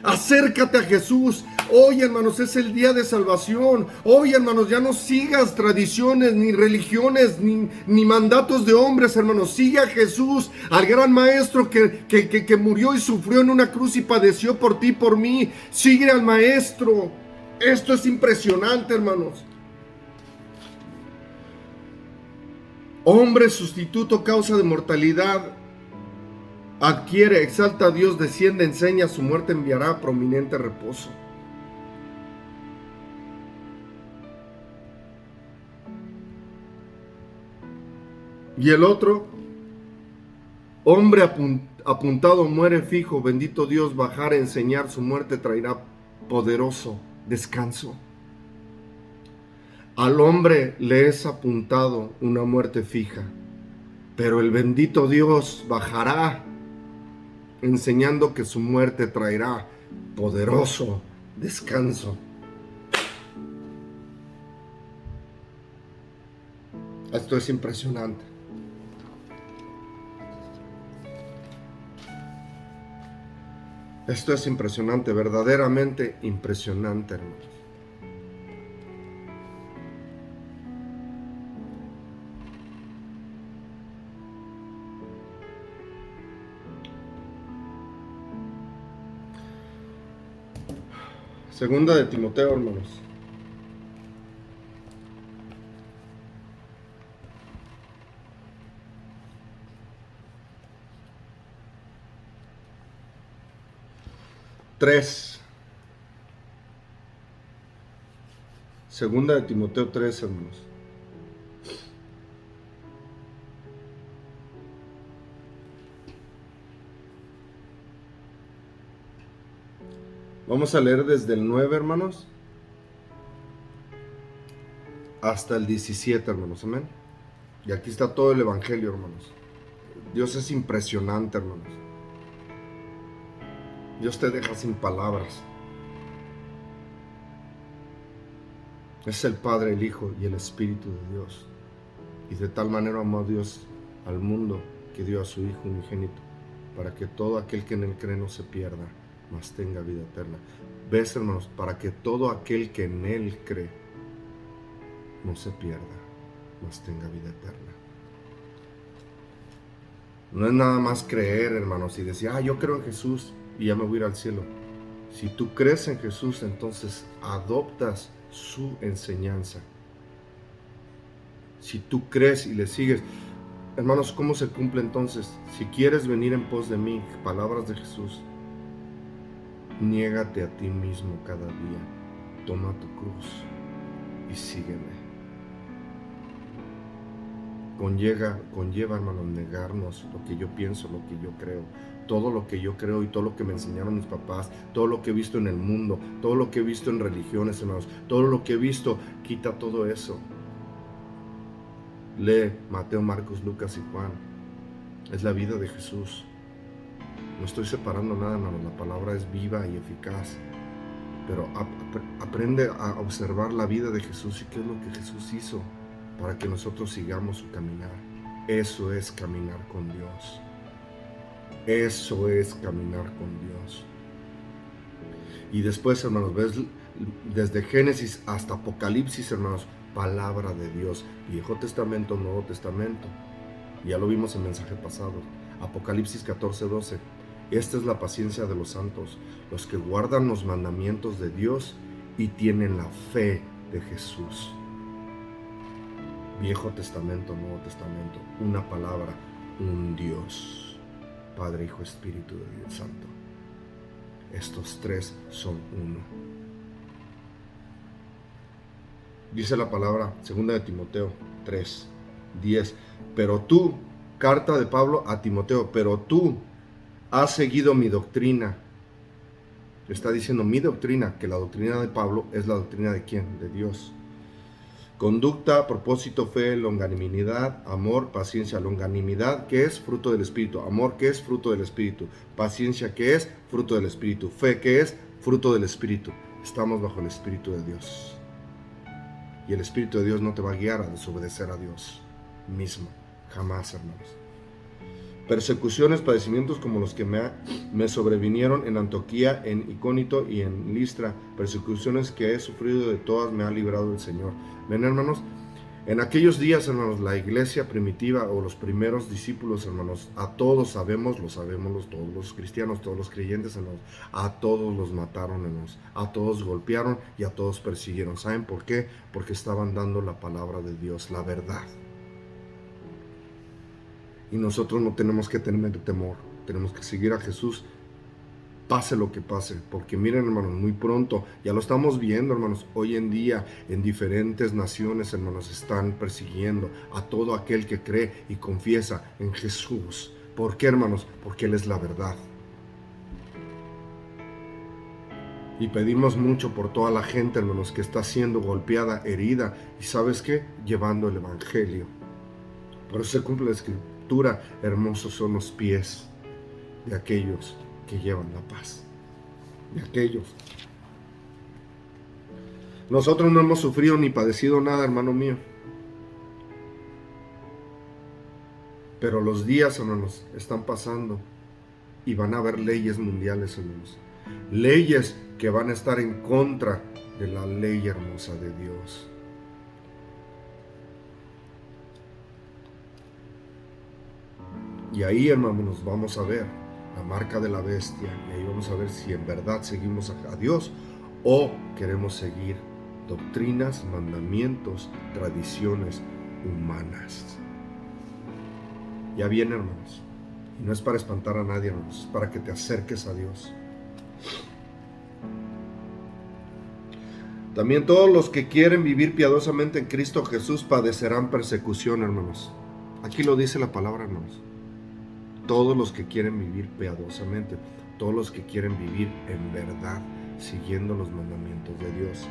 A: Acércate a Jesús. Hoy, hermanos, es el día de salvación. Hoy, hermanos, ya no sigas tradiciones, ni religiones, ni mandatos de hombres, hermanos. Sigue a Jesús, al gran maestro que murió y sufrió en una cruz y padeció por ti y por mí. Sigue al maestro. Esto es impresionante, hermanos. Hombre sustituto, causa de mortalidad. Adquiere, exalta a Dios, desciende, enseña, su muerte enviará prominente reposo. Y el otro, hombre apuntado muere fijo, bendito Dios, bajar a enseñar, su muerte traerá poderoso descanso. Al hombre le es apuntado una muerte fija, pero el bendito Dios bajará enseñando que su muerte traerá poderoso descanso. Esto es impresionante. Esto es impresionante, verdaderamente impresionante, hermanos. Segunda de Timoteo, hermanos. Segunda de Timoteo 3, hermanos. Vamos a leer desde el 9, hermanos, hasta el 17, hermanos. Amén. Y aquí está todo el evangelio, hermanos. Dios es impresionante, hermanos. Dios te deja sin palabras. Es el Padre, el Hijo y el Espíritu de Dios. Y de tal manera amó a Dios al mundo que dio a su Hijo unigénito, para que todo aquel que en él cree no se pierda, mas tenga vida eterna. ¿Ves, hermanos? Para que todo aquel que en él cree no se pierda, mas tenga vida eterna. No es nada más creer, hermanos, y decir, yo creo en Jesús y ya me voy a ir al cielo. Si tú crees en Jesús, entonces adoptas su enseñanza. Si tú crees y le sigues, hermanos, ¿cómo se cumple entonces? Si quieres venir en pos de mí, palabras de Jesús, niégate a ti mismo cada día, toma tu cruz y sígueme. Conlleva, hermanos, negarnos lo que yo pienso, lo que yo creo, todo lo que yo creo y todo lo que me enseñaron mis papás, todo lo que he visto en el mundo, todo lo que he visto en religiones, hermanos, todo lo que he visto, quita todo eso. Lee Mateo, Marcos, Lucas y Juan. Es la vida de Jesús. No estoy separando nada, hermanos, la palabra es viva y eficaz. Pero aprende a observar la vida de Jesús y qué es lo que Jesús hizo para que nosotros sigamos su caminar. Eso es caminar con Dios. Eso es caminar con Dios. Y después, hermanos, ves desde Génesis hasta Apocalipsis, hermanos, palabra de Dios. Viejo Testamento, Nuevo Testamento. Ya lo vimos en el mensaje pasado. Apocalipsis 14:12. Esta es la paciencia de los santos, los que guardan los mandamientos de Dios y tienen la fe de Jesús. Viejo Testamento, Nuevo Testamento, una palabra, un Dios, Padre, Hijo, Espíritu de Dios Santo. Estos tres son uno. Dice la palabra, 2 de Timoteo 3:10, pero tú, carta de Pablo a Timoteo, pero tú has seguido mi doctrina. Está diciendo mi doctrina, que la doctrina de Pablo es la doctrina de ¿quién? De Dios. Conducta, propósito, fe, longanimidad, amor, paciencia. Longanimidad, ¿qué es? Fruto del Espíritu. Amor, ¿qué es? Fruto del Espíritu. Paciencia, ¿qué es? Fruto del Espíritu. Fe, ¿qué es? Fruto del Espíritu. Estamos bajo el Espíritu de Dios. Y el Espíritu de Dios no te va a guiar a desobedecer a Dios mismo. Jamás, hermanos. Persecuciones, padecimientos como los que me sobrevinieron en Antioquía, en Icónito y en Listra. Persecuciones que he sufrido, de todas me ha librado el Señor. Ven, hermanos, en aquellos días, hermanos, la iglesia primitiva o los primeros discípulos, hermanos, a todos sabemos, todos los cristianos, todos los creyentes, hermanos, a todos los mataron, hermanos, a todos golpearon y a todos persiguieron. ¿Saben por qué? Porque estaban dando la palabra de Dios, la verdad. Y nosotros no tenemos que tener temor, tenemos que seguir a Jesús, pase lo que pase, porque miren, hermanos, muy pronto, ya lo estamos viendo, hermanos, hoy en día en diferentes naciones, hermanos, están persiguiendo a todo aquel que cree y confiesa en Jesús. ¿Por qué, hermanos? Porque Él es la verdad. Y pedimos mucho por toda la gente, hermanos, que está siendo golpeada, herida, y ¿sabes qué? Llevando el Evangelio. Por eso se cumple la Escritura, hermosos son los pies de aquellos que llevan la paz, de aquellos. Nosotros no hemos sufrido ni padecido nada, hermano mío, pero los días, hermanos, están pasando y van a haber leyes mundiales, hermanos, leyes que van a estar en contra de la ley hermosa de Dios. Y ahí, hermanos, vamos a ver la marca de la bestia, y ahí vamos a ver si en verdad seguimos a Dios o queremos seguir doctrinas, mandamientos, tradiciones humanas. Ya viene, hermanos, y no es para espantar a nadie, hermanos, es para que te acerques a Dios. También todos los que quieren vivir piadosamente en Cristo Jesús padecerán persecución, hermanos. Aquí lo dice la palabra, hermanos. Todos los que quieren vivir piadosamente, todos los que quieren vivir en verdad, siguiendo los mandamientos de Dios.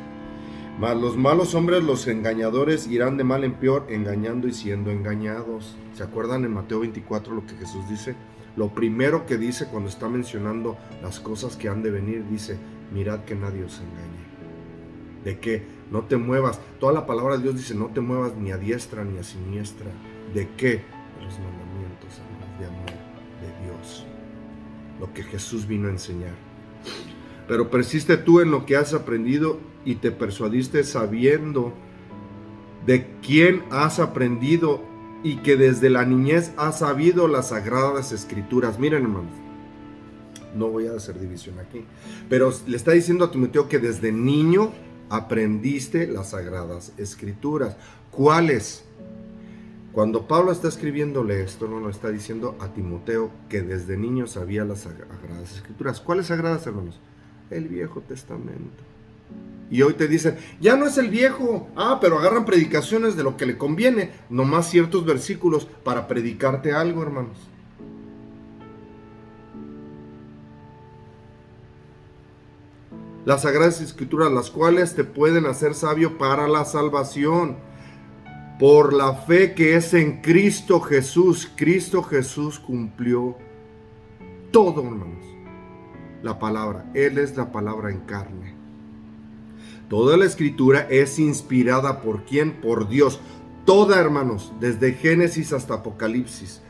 A: Mas los malos hombres, los engañadores, irán de mal en peor, engañando y siendo engañados. ¿Se acuerdan en Mateo 24 lo que Jesús dice? Lo primero que dice cuando está mencionando las cosas que han de venir, dice, mirad que nadie os engañe. ¿De qué? No te muevas. Toda la palabra de Dios dice, no te muevas ni a diestra ni a siniestra. ¿De qué? De los mandamientos, hermanos, de amor de Dios. Lo que Jesús vino a enseñar. Pero persiste tú en lo que has aprendido y te persuadiste sabiendo de quién has aprendido y que desde la niñez has sabido las sagradas escrituras. Miren, hermanos, no voy a hacer división aquí, pero le está diciendo a Timoteo que desde niño aprendiste las sagradas escrituras. ¿Cuáles? Cuando Pablo está escribiéndole esto, no lo está diciendo a Timoteo que desde niño sabía las sagradas escrituras. ¿Cuáles sagradas, hermanos? El Viejo Testamento. Y hoy te dicen, ya no es el Viejo. Pero agarran predicaciones de lo que le conviene, nomás ciertos versículos para predicarte algo, hermanos. Las sagradas escrituras, las cuales te pueden hacer sabio para la salvación, por la fe que es en Cristo Jesús. Cristo Jesús cumplió todo, hermanos. La palabra, Él es la palabra en carne. Toda la escritura es inspirada ¿por quién? Por Dios. Toda, hermanos, desde Génesis hasta Apocalipsis,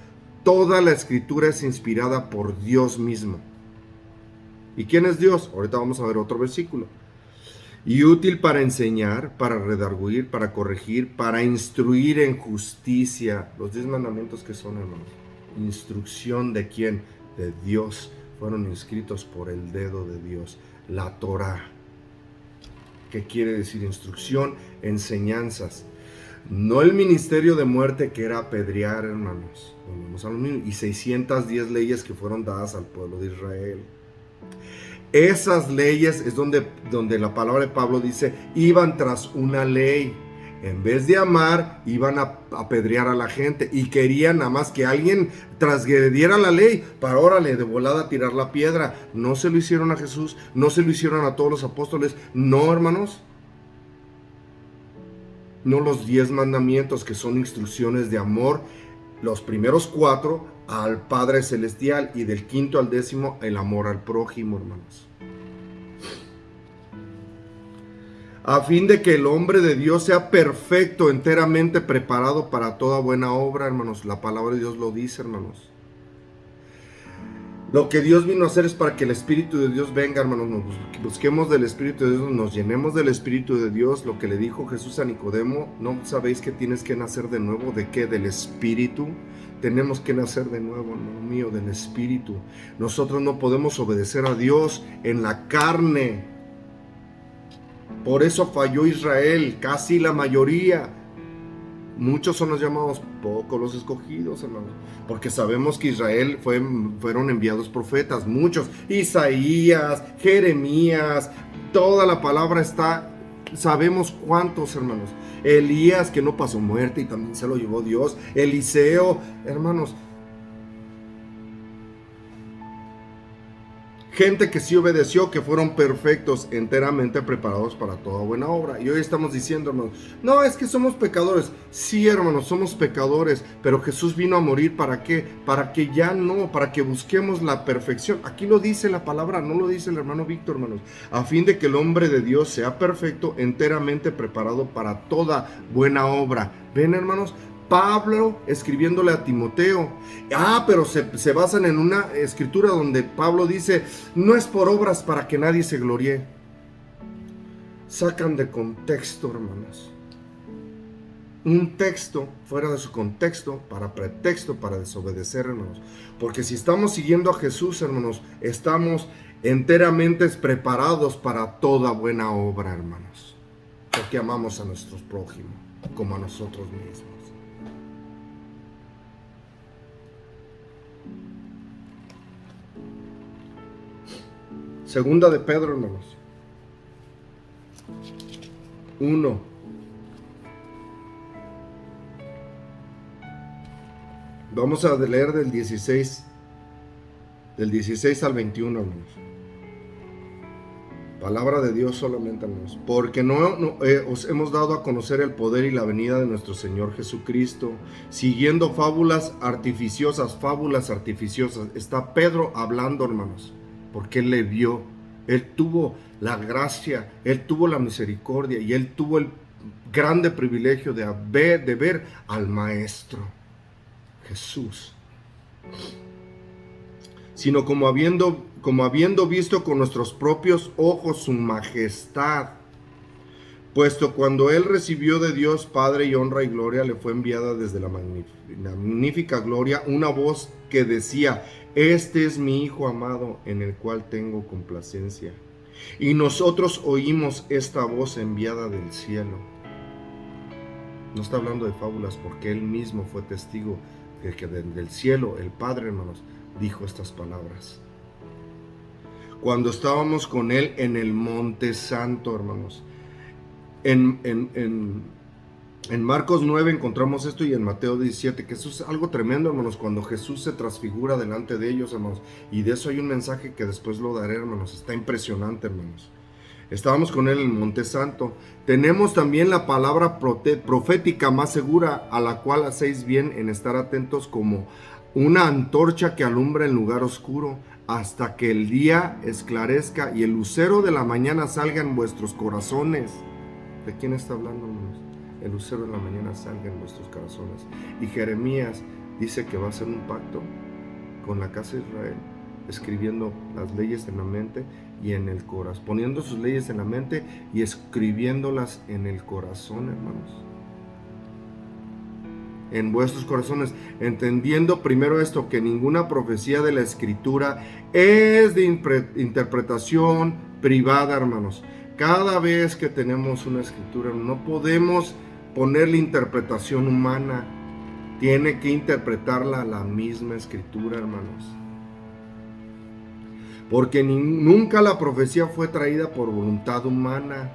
A: toda la escritura es inspirada por Dios mismo. ¿Y quién es Dios? Ahorita vamos a ver otro versículo. Y útil para enseñar, para redarguir, para corregir, para instruir en justicia. Los 10 mandamientos que son, hermanos. Instrucción de quién? De Dios. Fueron inscritos por el dedo de Dios. La Torá. ¿Qué quiere decir? Instrucción, enseñanzas. No el ministerio de muerte que era apedrear, hermanos. Volvemos a lo mismo. Y 610 leyes que fueron dadas al pueblo de Israel. Esas leyes es donde la palabra de Pablo dice, iban tras una ley. En vez de amar, iban a apedrear a la gente y querían nada más que alguien transgrediera la ley para órale, de volada tirar la piedra. No se lo hicieron a Jesús, no se lo hicieron a todos los apóstoles. No, hermanos. No los 10 mandamientos que son instrucciones de amor. Los primeros 4 al Padre Celestial y del 5º al 10º el amor al prójimo, hermanos. A fin de que el hombre de Dios sea perfecto, enteramente preparado para toda buena obra, hermanos. La palabra de Dios lo dice, hermanos. Lo que Dios vino a hacer es para que el Espíritu de Dios venga, hermanos. Nos busquemos del Espíritu de Dios, nos llenemos del Espíritu de Dios. Lo que le dijo Jesús a Nicodemo, ¿no sabéis que tienes que nacer de nuevo? ¿De qué? Del Espíritu. Tenemos que nacer de nuevo, hermano mío, del Espíritu. Nosotros no podemos obedecer a Dios en la carne. Por eso falló Israel, casi la mayoría. Muchos son los llamados, pocos los escogidos, hermanos. Porque sabemos que Israel fueron enviados profetas, muchos. Isaías, Jeremías, toda la palabra está, sabemos cuántos, hermanos. Elías, que no pasó muerte y también se lo llevó Dios. Eliseo, hermanos. Gente que sí obedeció, que fueron perfectos, enteramente preparados para toda buena obra. Y hoy estamos diciendo, hermanos, no, es que somos pecadores. Sí, hermanos, somos pecadores, pero Jesús vino a morir, ¿para qué? Para que ya no, para que busquemos la perfección. Aquí lo dice la palabra, no lo dice el hermano Víctor, hermanos. A fin de que el hombre de Dios sea perfecto, enteramente preparado para toda buena obra. ¿Ven, hermanos? Pablo escribiéndole a Timoteo. Pero se basan en una escritura donde Pablo dice, no es por obras para que nadie se gloríe. Sacan de contexto, hermanos. Un texto fuera de su contexto para pretexto para desobedecer, hermanos. Porque si estamos siguiendo a Jesús, hermanos, estamos enteramente preparados para toda buena obra, hermanos. Porque amamos a nuestros prójimos como a nosotros mismos. Segunda de Pedro, hermanos. 1. Vamos a leer del 16 al 21, hermanos. Palabra de Dios solamente, hermanos. Porque os hemos dado a conocer el poder y la venida de nuestro Señor Jesucristo, siguiendo fábulas artificiosas. Está Pedro hablando, hermanos. Porque él le vio, él tuvo la gracia, él tuvo la misericordia y él tuvo el grande privilegio de ver al Maestro Jesús. Sino como habiendo visto con nuestros propios ojos su majestad, puesto cuando él recibió de Dios Padre y honra y gloria, le fue enviada desde la magnífica gloria una voz que decía, este es mi Hijo amado en el cual tengo complacencia. Y nosotros oímos esta voz enviada del cielo. No está hablando de fábulas porque él mismo fue testigo de que del cielo el Padre, hermanos, dijo estas palabras. Cuando estábamos con él en el Monte Santo, hermanos. En Marcos 9 encontramos esto y en Mateo 17, que eso es algo tremendo, hermanos, cuando Jesús se transfigura delante de ellos, hermanos, y de eso hay un mensaje que después lo daré, hermanos, está impresionante, hermanos. Estábamos con él en el Monte Santo. Tenemos también la palabra profética más segura, a la cual hacéis bien en estar atentos como una antorcha que alumbra en lugar oscuro, hasta que el día esclarezca y el lucero de la mañana salga en vuestros corazones. ¿De quién está hablando, hermanos? El lucero de la mañana salga en vuestros corazones. Y Jeremías dice que va a hacer un pacto con la casa de Israel, escribiendo las leyes en la mente y en el corazón, poniendo sus leyes en la mente y escribiéndolas en el corazón, hermanos. En vuestros corazones, entendiendo primero esto, que ninguna profecía de la Escritura es de interpretación privada, hermanos. Cada vez que tenemos una escritura, no podemos ponerle interpretación humana. Tiene que interpretarla la misma Escritura, hermanos. Porque nunca la profecía fue traída por voluntad humana,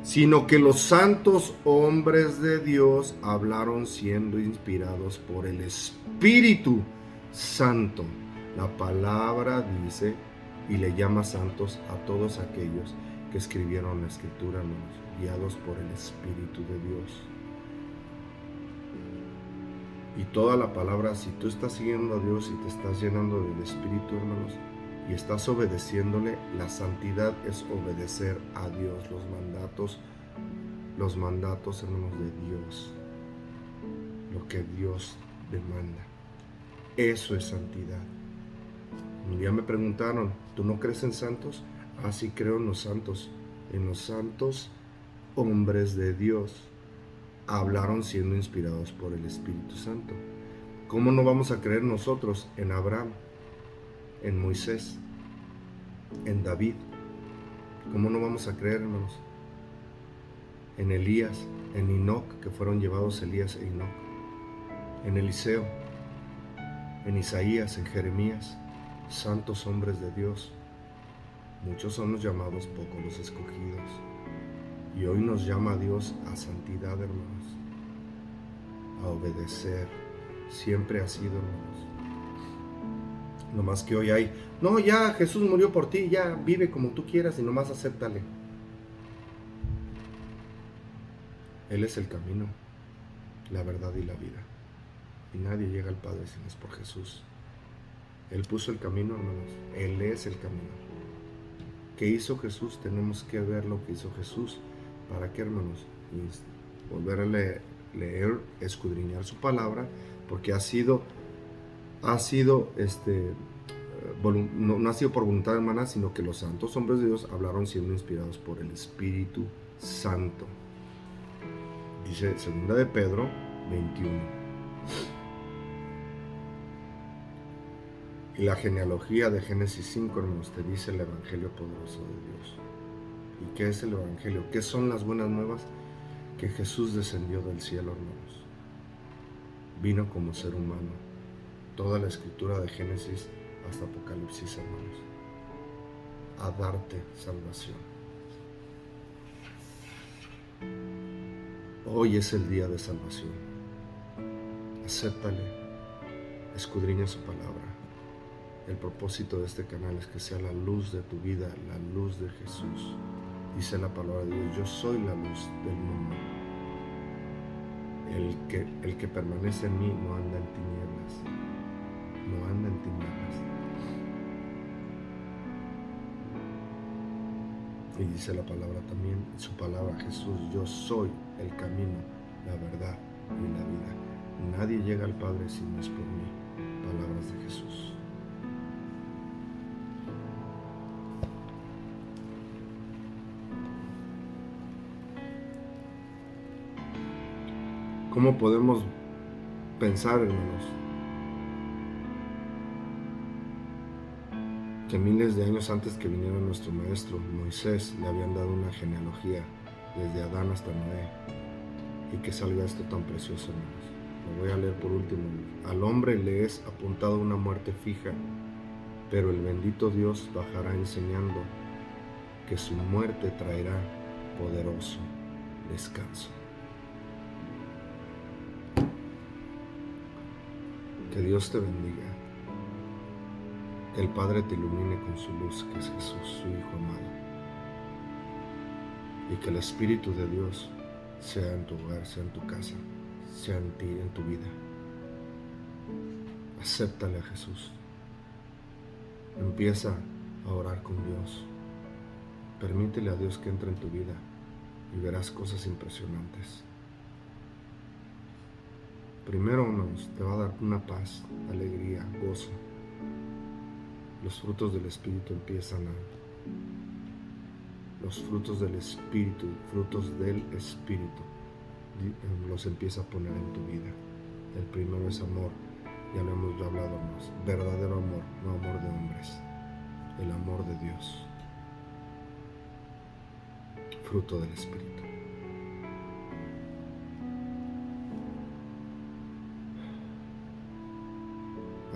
A: sino que los santos hombres de Dios hablaron siendo inspirados por el Espíritu Santo. La palabra dice y le llama santos a todos aquellos que escribieron la Escritura, hermanos, guiados por el Espíritu de Dios. Y toda la palabra, si tú estás siguiendo a Dios y te estás llenando del Espíritu, hermanos, y estás obedeciéndole, la santidad es obedecer a Dios, los mandatos, hermanos, de Dios, lo que Dios demanda. Eso es santidad. Un día me preguntaron, ¿tú no crees en santos? Ah, sí, creo en los santos hombres de Dios. Hablaron siendo inspirados por el Espíritu Santo. ¿Cómo no vamos a creer nosotros en Abraham, en Moisés, en David? ¿Cómo no vamos a creer, hermanos, en Elías, en Enoc, que fueron llevados Elías e Enoc, en Eliseo, en Isaías, en Jeremías, santos hombres de Dios? Muchos son los llamados, pocos los escogidos. Y hoy nos llama a Dios a santidad, hermanos, a obedecer. Siempre ha sido, hermanos. No más que hoy hay, no, ya Jesús murió por ti, ya vive como tú quieras y nomás acéptale. Él es el camino, la verdad y la vida. Y nadie llega al Padre si no es por Jesús. Él puso el camino, hermanos. Él es el camino. ¿Qué hizo Jesús? Tenemos que ver lo que hizo Jesús. ¿Para qué, hermanos? Y volver a leer, escudriñar su palabra, porque no ha sido por voluntad humana, sino que los santos hombres de Dios hablaron siendo inspirados por el Espíritu Santo. Dice 2 de Pedro 21. Y la genealogía de Génesis 5, hermanos, te dice el Evangelio poderoso de Dios. ¿Y qué es el Evangelio? ¿Qué son las buenas nuevas? Que Jesús descendió del cielo, hermanos. Vino como ser humano. Toda la escritura de Génesis hasta Apocalipsis, hermanos, a darte salvación. Hoy es el día de salvación. Acéptale, escudriña su palabra. El propósito de este canal es que sea la luz de tu vida, la luz de Jesús. Dice la palabra de Dios, yo soy la luz del mundo. El que permanece en mí no anda en tinieblas. No anda en tinieblas. Y dice la palabra también, su palabra Jesús, yo soy el camino, la verdad y la vida. Nadie llega al Padre si no es por mí. Palabras de Jesús. ¿Cómo podemos pensar, hermanos, que miles de años antes que viniera nuestro maestro Moisés le habían dado una genealogía desde Adán hasta Noé, y que salga esto tan precioso, hermanos? Lo voy a leer por último. Al hombre le es apuntado una muerte fija, pero el bendito Dios bajará enseñando que su muerte traerá poderoso descanso. Que Dios te bendiga, que el Padre te ilumine con su luz, que es Jesús, su Hijo amado, y que el Espíritu de Dios sea en tu hogar, sea en tu casa, sea en ti, en tu vida. Acéptale a Jesús. Empieza a orar con Dios. Permítele a Dios que entre en tu vida y verás cosas impresionantes. Primero, hermanos, te va a dar una paz, alegría, gozo. Los frutos del Espíritu los frutos del Espíritu, los empieza a poner en tu vida. El primero es amor, ya lo hemos hablado, hermanos. Verdadero amor, no amor de hombres, el amor de Dios. Fruto del Espíritu.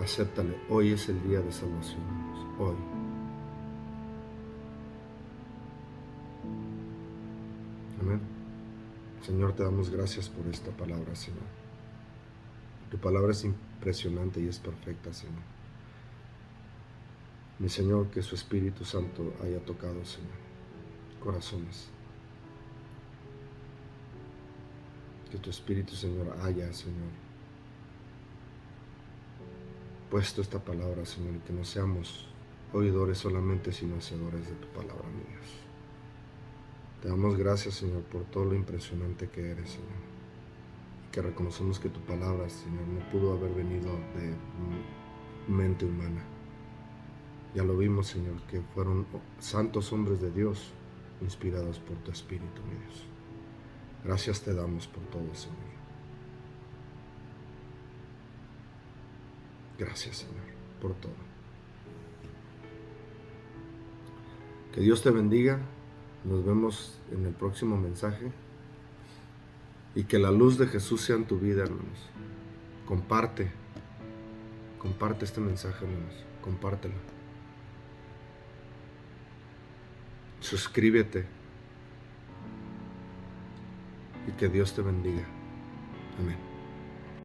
A: Acéptale. Hoy es el día de salvación, hermanos. Hoy. Amén. Señor, te damos gracias por esta palabra, Señor. Tu palabra es impresionante y es perfecta, Señor. Mi Señor, que su Espíritu Santo haya tocado, Señor, corazones. Que tu Espíritu, Señor, haya, Señor, puesto esta palabra, Señor, y que no seamos oidores solamente, sino hacedores de tu palabra, mi Dios. Te damos gracias, Señor, por todo lo impresionante que eres, Señor. Y que reconocemos que tu palabra, Señor, no pudo haber venido de mente humana. Ya lo vimos, Señor, que fueron santos hombres de Dios, inspirados por tu Espíritu, mi Dios. Gracias te damos por todo, Señor. Gracias, Señor, por todo. Que Dios te bendiga. Nos vemos en el próximo mensaje. Y que la luz de Jesús sea en tu vida, hermanos. Comparte este mensaje, hermanos. Compártelo. Suscríbete. Y que Dios te bendiga. Amén.